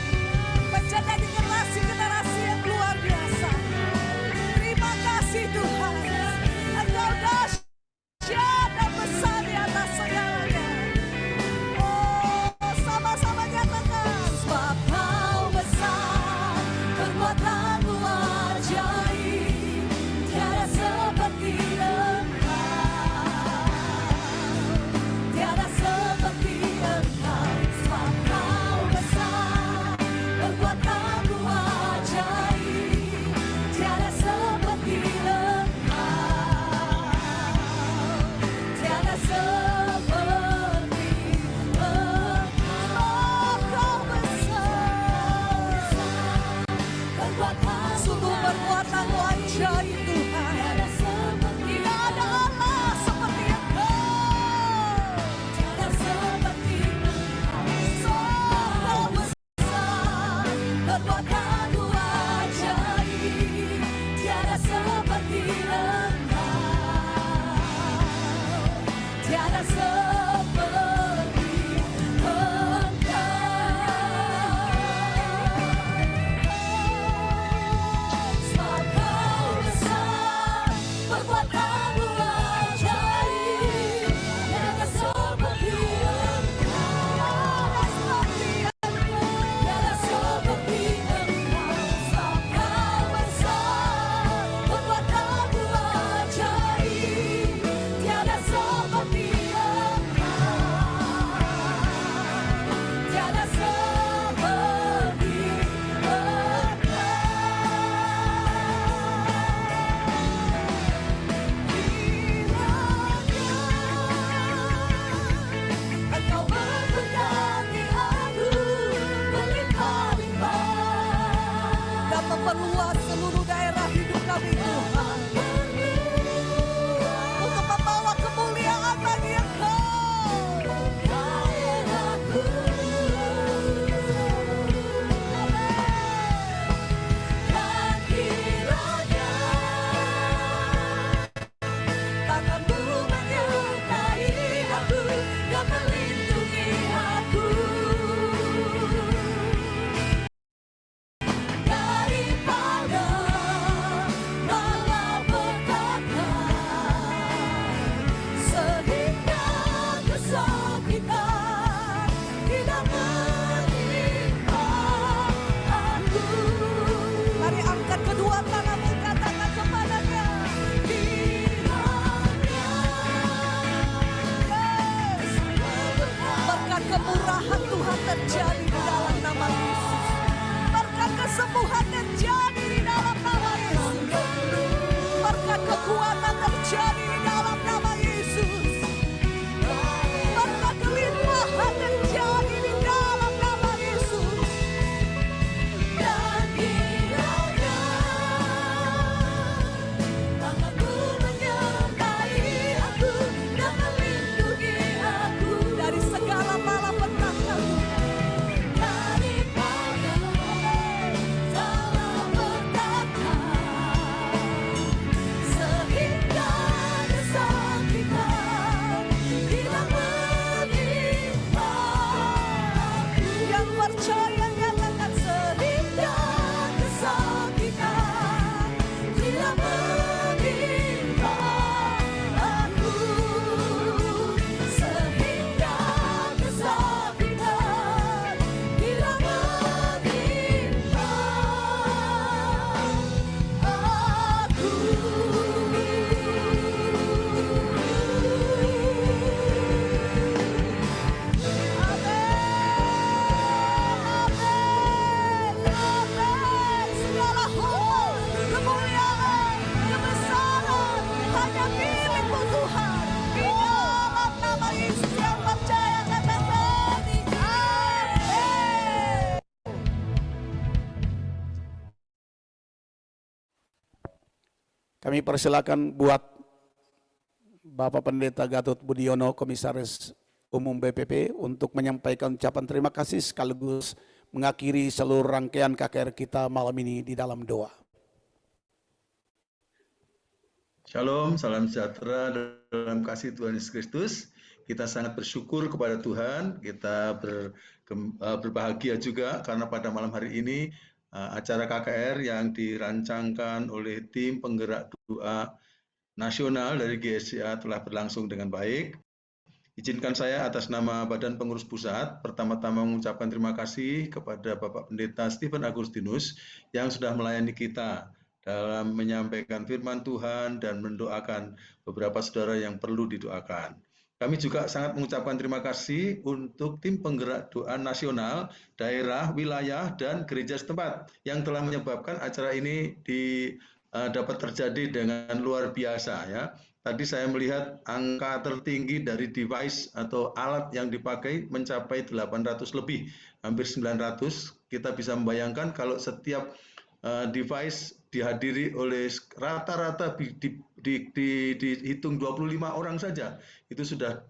menjadi generasi-generasi yang luar biasa. Terima kasih Tuhan. Engkau dahsyat dan besar di atas segalanya. Sama-sama nyatakan, sebab Kau besar, perbuatanmu ajaib, tiada seperti Engkau, tiada seperti Engkau. Sebab Kau besar, perbuatanmu ajaib, tiada seperti Engkau, tiada seperti sungguh perbuatanmu ajaib Tuhan. Tidak ada Allah seperti Engkau. Tiada seperti Engkau besar, perbuatanmu ajaib. Tiada seperti Engkau. Tiada seperti sebab Kau besar, perbuatanmu ajaib, tiada seperti Engkau, tiada seperti Engkau. Sebab Kau besar, perbuatanmu ajaib, tiada seperti Engkau. Kami persilakan buat Bapak Pendeta Gatot Budiono, Komisaris Umum BPP, untuk menyampaikan ucapan terima kasih sekaligus mengakhiri seluruh rangkaian KKR kita malam ini di dalam doa. Shalom, salam sejahtera dalam kasih Tuhan Yesus Kristus. Kita sangat bersyukur kepada Tuhan, kita berbahagia juga karena pada malam hari ini acara KKR yang dirancangkan oleh tim penggerak doa nasional dari GSCA telah berlangsung dengan baik. Izinkan saya atas nama Badan Pengurus Pusat, pertama-tama mengucapkan terima kasih kepada Bapak Pendeta Stephen Agustinus yang sudah melayani kita dalam menyampaikan firman Tuhan dan mendoakan beberapa saudara yang perlu didoakan. Kami juga sangat mengucapkan terima kasih untuk tim penggerak doa nasional, daerah, wilayah, dan gereja setempat yang telah menyebabkan acara ini dapat terjadi dengan luar biasa ya. Tadi saya melihat angka tertinggi dari device atau alat yang dipakai mencapai 800 lebih, hampir 900. Kita bisa membayangkan kalau setiap device dihadiri oleh rata-rata dihitung 25 orang saja, itu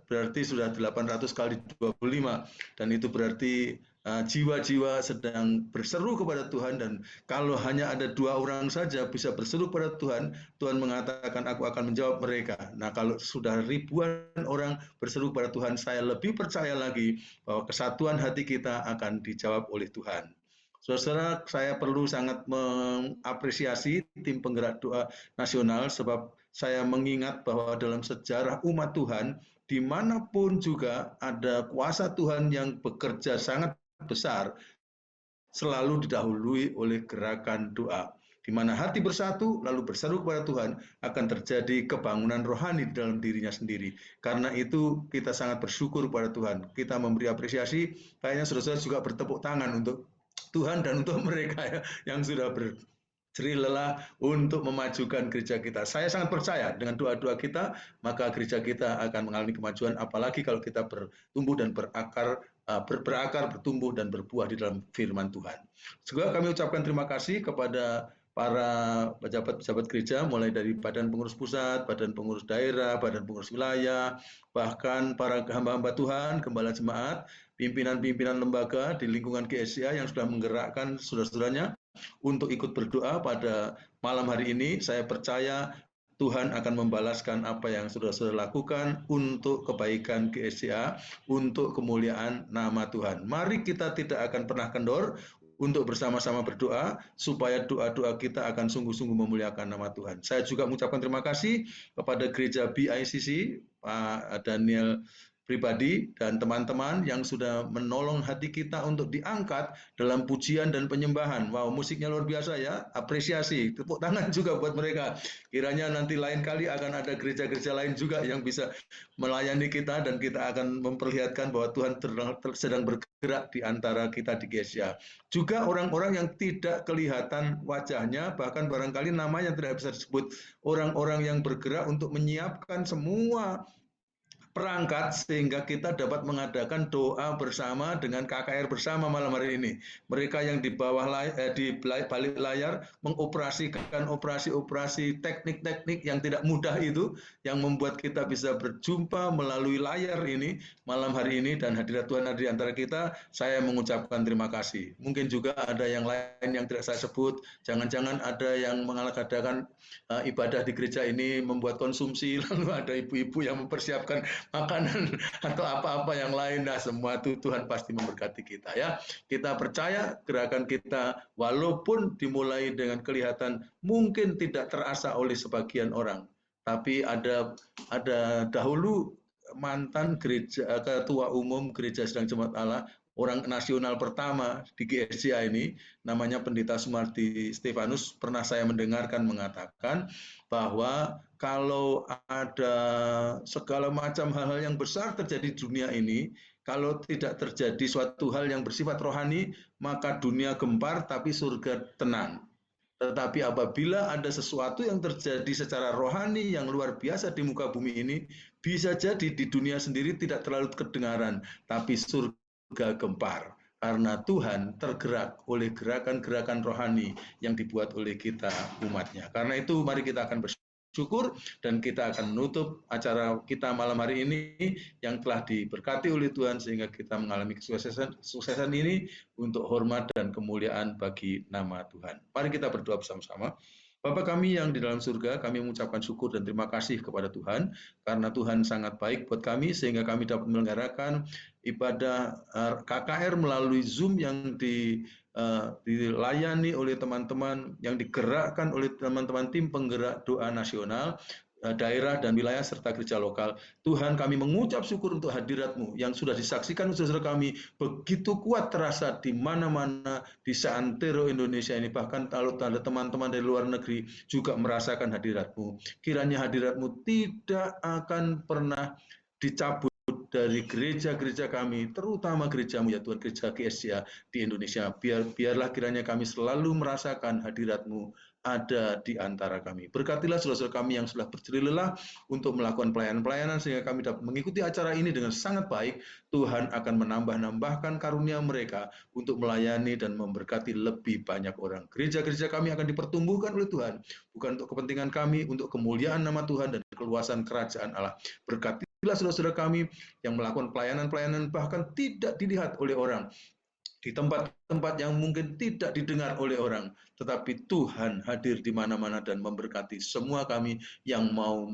berarti sudah 800 kali 25, dan itu berarti jiwa-jiwa sedang berseru kepada Tuhan. Dan kalau hanya ada 2 orang saja bisa berseru kepada Tuhan, Tuhan mengatakan aku akan menjawab mereka. Nah, kalau sudah ribuan orang berseru kepada Tuhan, saya lebih percaya lagi bahwa kesatuan hati kita akan dijawab oleh Tuhan. Saudara, saya perlu sangat mengapresiasi tim penggerak doa nasional sebab saya mengingat bahwa dalam sejarah umat Tuhan, dimanapun juga ada kuasa Tuhan yang bekerja sangat besar, selalu didahului oleh gerakan doa. Di mana hati bersatu lalu berseru kepada Tuhan, akan terjadi kebangunan rohani di dalam dirinya sendiri. Karena itu kita sangat bersyukur kepada Tuhan. Kita memberi apresiasi, kayaknya saudara-saudara juga bertepuk tangan untuk Tuhan dan untuk mereka yang sudah berjerih lelah untuk memajukan gereja kita. Saya sangat percaya dengan doa-doa kita, maka gereja kita akan mengalami kemajuan, apalagi kalau kita bertumbuh dan berakar, bertumbuh dan berbuah di dalam firman Tuhan. Juga kami ucapkan terima kasih kepada para pejabat-pejabat gereja, mulai dari Badan Pengurus Pusat, Badan Pengurus Daerah, Badan Pengurus Wilayah, bahkan para hamba-hamba Tuhan, gembala jemaat, pimpinan-pimpinan lembaga di lingkungan GSCA yang sudah menggerakkan saudara-saudaranya untuk ikut berdoa pada malam hari ini. Saya percaya Tuhan akan membalaskan apa yang saudara-saudara lakukan untuk kebaikan GSCA, untuk kemuliaan nama Tuhan. Mari kita tidak akan pernah kendor untuk bersama-sama berdoa, supaya doa-doa kita akan sungguh-sungguh memuliakan nama Tuhan. Saya juga mengucapkan terima kasih kepada gereja BICC, Pak Daniel pribadi, dan teman-teman yang sudah menolong hati kita untuk diangkat dalam pujian dan penyembahan. Wow, musiknya luar biasa ya, apresiasi, tepuk tangan juga buat mereka. Kiranya nanti lain kali akan ada gereja-gereja lain juga yang bisa melayani kita, dan kita akan memperlihatkan bahwa Tuhan sedang bergerak di antara kita di GSCA. Juga orang-orang yang tidak kelihatan wajahnya, bahkan barangkali namanya tidak bisa disebut, orang-orang yang bergerak untuk menyiapkan semua perangkat sehingga kita dapat mengadakan doa bersama dengan KKR bersama malam hari ini. Mereka yang di bawah di balik layar mengoperasikan operasi-operasi teknik-teknik yang tidak mudah itu, yang membuat kita bisa berjumpa melalui layar ini malam hari ini, dan hadirat Tuhan ada di antara kita. Saya mengucapkan terima kasih. Mungkin juga ada yang lain yang tidak saya sebut. Jangan-jangan ada yang mengadakan ibadah di gereja ini membuat konsumsi, lalu ada ibu-ibu yang mempersiapkan makanan atau apa-apa yang lain. Nah, semua itu Tuhan pasti memberkati kita ya. Kita percaya gerakan kita walaupun dimulai dengan kelihatan mungkin tidak terasa oleh sebagian orang, tapi ada dahulu mantan ketua umum Gereja Sedang Jemaat Allah, orang nasional pertama di GSCA ini, namanya Pendeta Sumardi Stefanus, pernah saya mendengarkan mengatakan bahwa kalau ada segala macam hal-hal yang besar terjadi di dunia ini, kalau tidak terjadi suatu hal yang bersifat rohani, maka dunia gempar tapi surga tenang. Tetapi apabila ada sesuatu yang terjadi secara rohani yang luar biasa di muka bumi ini, bisa jadi di dunia sendiri tidak terlalu kedengaran, tapi surga gempar. Karena Tuhan tergerak oleh gerakan-gerakan rohani yang dibuat oleh kita umatnya. Karena itu mari kita akan bersama. syukur dan kita akan menutup acara kita malam hari ini yang telah diberkati oleh Tuhan sehingga kita mengalami kesuksesan ini untuk hormat dan kemuliaan bagi nama Tuhan. Mari kita berdoa bersama-sama. Bapa kami yang di dalam surga, kami mengucapkan syukur dan terima kasih kepada Tuhan karena Tuhan sangat baik buat kami sehingga kami dapat menyelenggarakan ibadah KKR melalui Zoom yang dilayani oleh teman-teman, yang digerakkan oleh teman-teman tim penggerak doa nasional, daerah dan wilayah serta gereja lokal. Tuhan, kami mengucap syukur untuk hadirat-Mu yang sudah disaksikan saudara kami begitu kuat terasa di mana-mana di seantero Indonesia ini, bahkan kalau ada teman-teman dari luar negeri juga merasakan hadirat-Mu. Kiranya hadirat-Mu tidak akan pernah dicabut dari gereja-gereja kami, terutama gereja-Mu ya Tuhan, gereja GSCA di Indonesia. Biarlah kiranya kami selalu merasakan hadirat-Mu ada di antara kami. Berkatilah saudara-saudara kami yang sudah berjerih lelah untuk melakukan pelayanan-pelayanan sehingga kami dapat mengikuti acara ini dengan sangat baik. Tuhan akan menambah-nambahkan karunia mereka untuk melayani dan memberkati lebih banyak orang. Gereja-gereja kami akan dipertumbuhkan oleh Tuhan, bukan untuk kepentingan kami, untuk kemuliaan nama Tuhan dan keluasan kerajaan Allah. Berkatilah saudara-saudara kami yang melakukan pelayanan-pelayanan bahkan tidak dilihat oleh orang, di tempat-tempat yang mungkin tidak didengar oleh orang, tetapi Tuhan hadir di mana-mana dan memberkati semua kami yang mau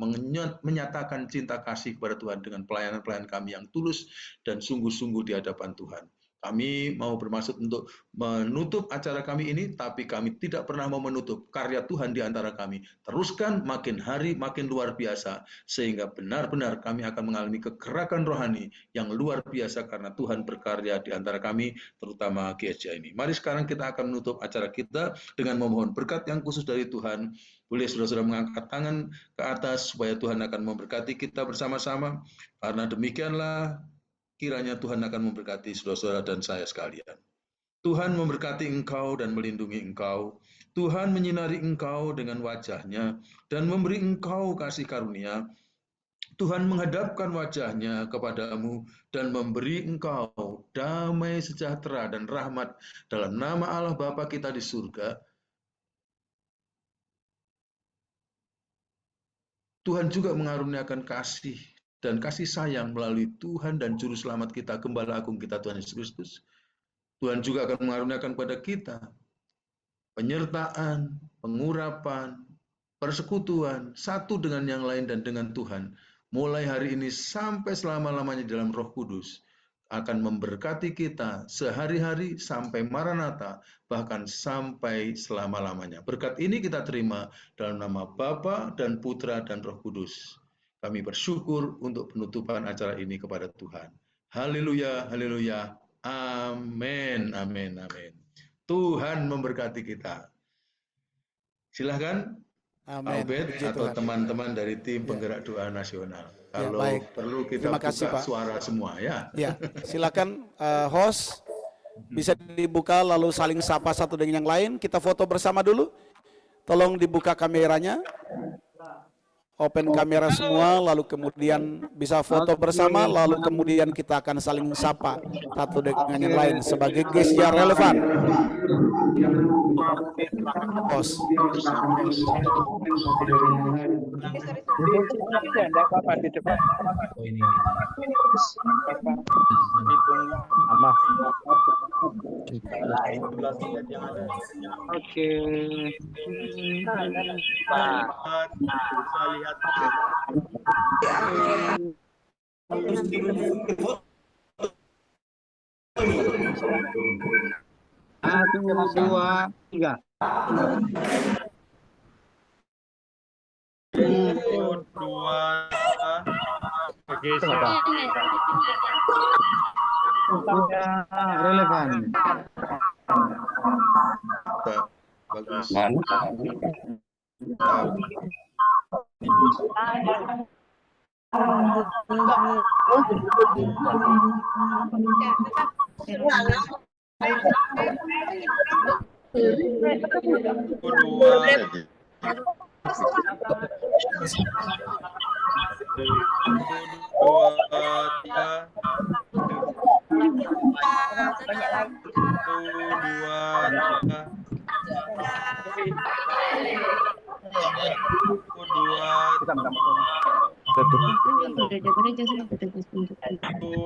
menyatakan cinta kasih kepada Tuhan dengan pelayanan-pelayanan kami yang tulus dan sungguh-sungguh di hadapan Tuhan. Kami mau bermaksud untuk menutup acara kami ini, tapi kami tidak pernah mau menutup karya Tuhan di antara kami. Teruskan makin hari makin luar biasa, sehingga benar-benar kami akan mengalami kegerakan rohani yang luar biasa karena Tuhan berkarya di antara kami, terutama GSCA ini. Mari sekarang kita akan menutup acara kita dengan memohon berkat yang khusus dari Tuhan. Boleh saudara-saudara mengangkat tangan ke atas supaya Tuhan akan memberkati kita bersama-sama. Karena demikianlah kiranya Tuhan akan memberkati saudara-saudara dan saya sekalian. Tuhan memberkati engkau dan melindungi engkau. Tuhan menyinari engkau dengan wajah-Nya dan memberi engkau kasih karunia. Tuhan menghadapkan wajah-Nya kepadamu dan memberi engkau damai sejahtera dan rahmat dalam nama Allah Bapa kita di surga. Tuhan juga mengaruniakan kasih dan kasih sayang melalui Tuhan dan Juru Selamat kita, Gembala Agung kita Tuhan Yesus Kristus. Tuhan juga akan mengaruniakan kepada kita penyertaan, pengurapan, persekutuan, satu dengan yang lain dan dengan Tuhan. Mulai hari ini sampai selama-lamanya dalam Roh Kudus akan memberkati kita sehari-hari sampai Maranatha, bahkan sampai selama-lamanya. Berkat ini kita terima dalam nama Bapa dan Putra dan Roh Kudus. Kami bersyukur untuk penutupan acara ini kepada Tuhan. Haleluya, haleluya, amin, amin, amin. Tuhan memberkati kita. Silahkan, Ubed atau teman-teman dari tim penggerak doa nasional. Kalau perlu kita buka suara semua ya. Ya, silakan host bisa dibuka lalu saling sapa satu dengan yang lain. Kita foto bersama dulu. Tolong dibuka kameranya. Open kamera semua, lalu kemudian bisa foto bersama, lalu kemudian kita akan saling sapa satu dengan yang lain sebagai guest yang relevan. Host. Oke. Satu, dua, tiga. Relevan. Bagus. Dua, Satu,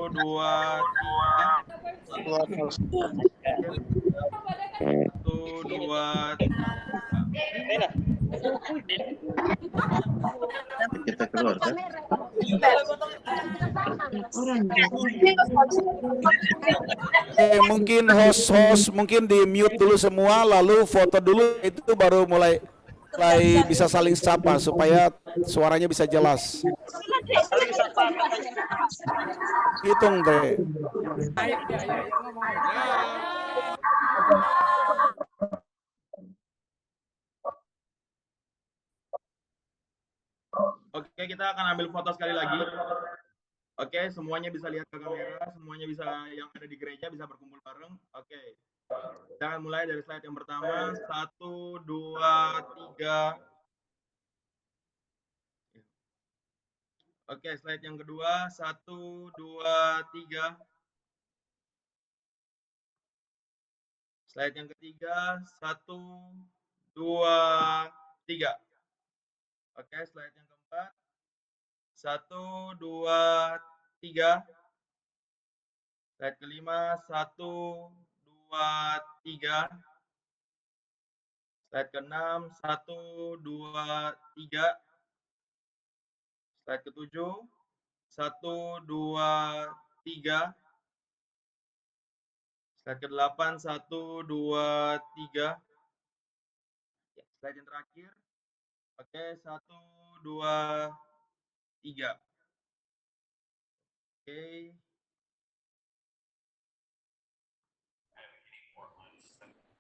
dua, tiga. Satu, dua, tiga. Kita keluar kan? Mungkin host mungkin di mute dulu semua, lalu foto dulu, itu baru mulai bisa saling sapa supaya suaranya bisa jelas. Hitung deh. Oke, kita akan ambil foto sekali lagi. Oke, semuanya bisa lihat ke kamera, semuanya bisa, yang ada di gereja bisa berkumpul bareng. Oke, kita akan mulai dari slide yang pertama. 1, 2, 3. Oke, slide yang kedua. 1, 2, 3. Slide yang ketiga. 1, 2, 3. Oke, slide yang keempat. 1, 2, 3. Slide kelima. 1, 2, 3. Slide ke-6. 1, 2, 3. Slide ke-7. 1, 2, 3. Slide ke-8. 1, 2, 3. Slide yang terakhir. Oke, 1, 2, 3. Oke.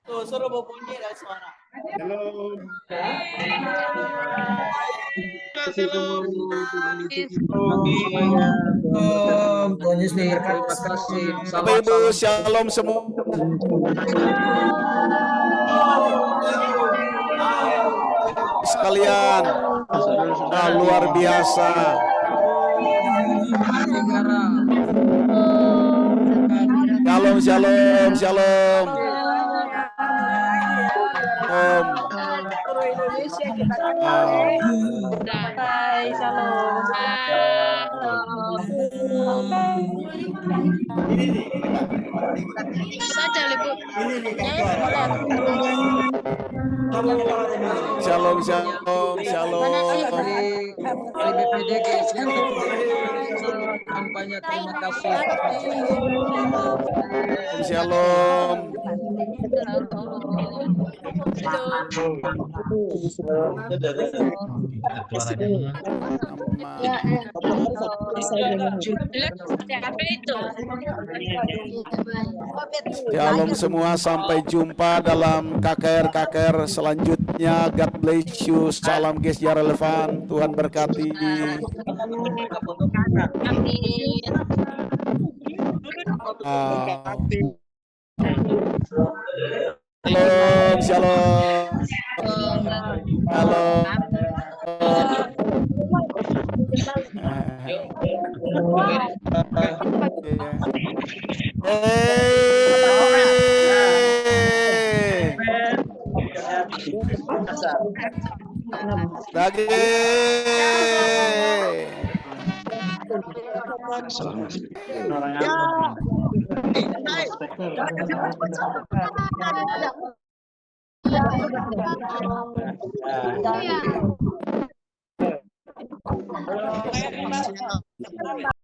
Tuh, suruh berbunyi dan suara. Halo. Bapak Ibu, shalom semua. Sekalian, luar biasa. Shalom, shalom, shalom. Om. Indonesia kita kenal. Hai, shalom. Shalom, shalom, shalom. Kampanye, terima kasih. Shalom. Shalom semua, sampai jumpa dalam KKR selanjutnya. God bless you. Salam Gereja Relevan. Tuhan berkati. Shalom, shalom. Halo.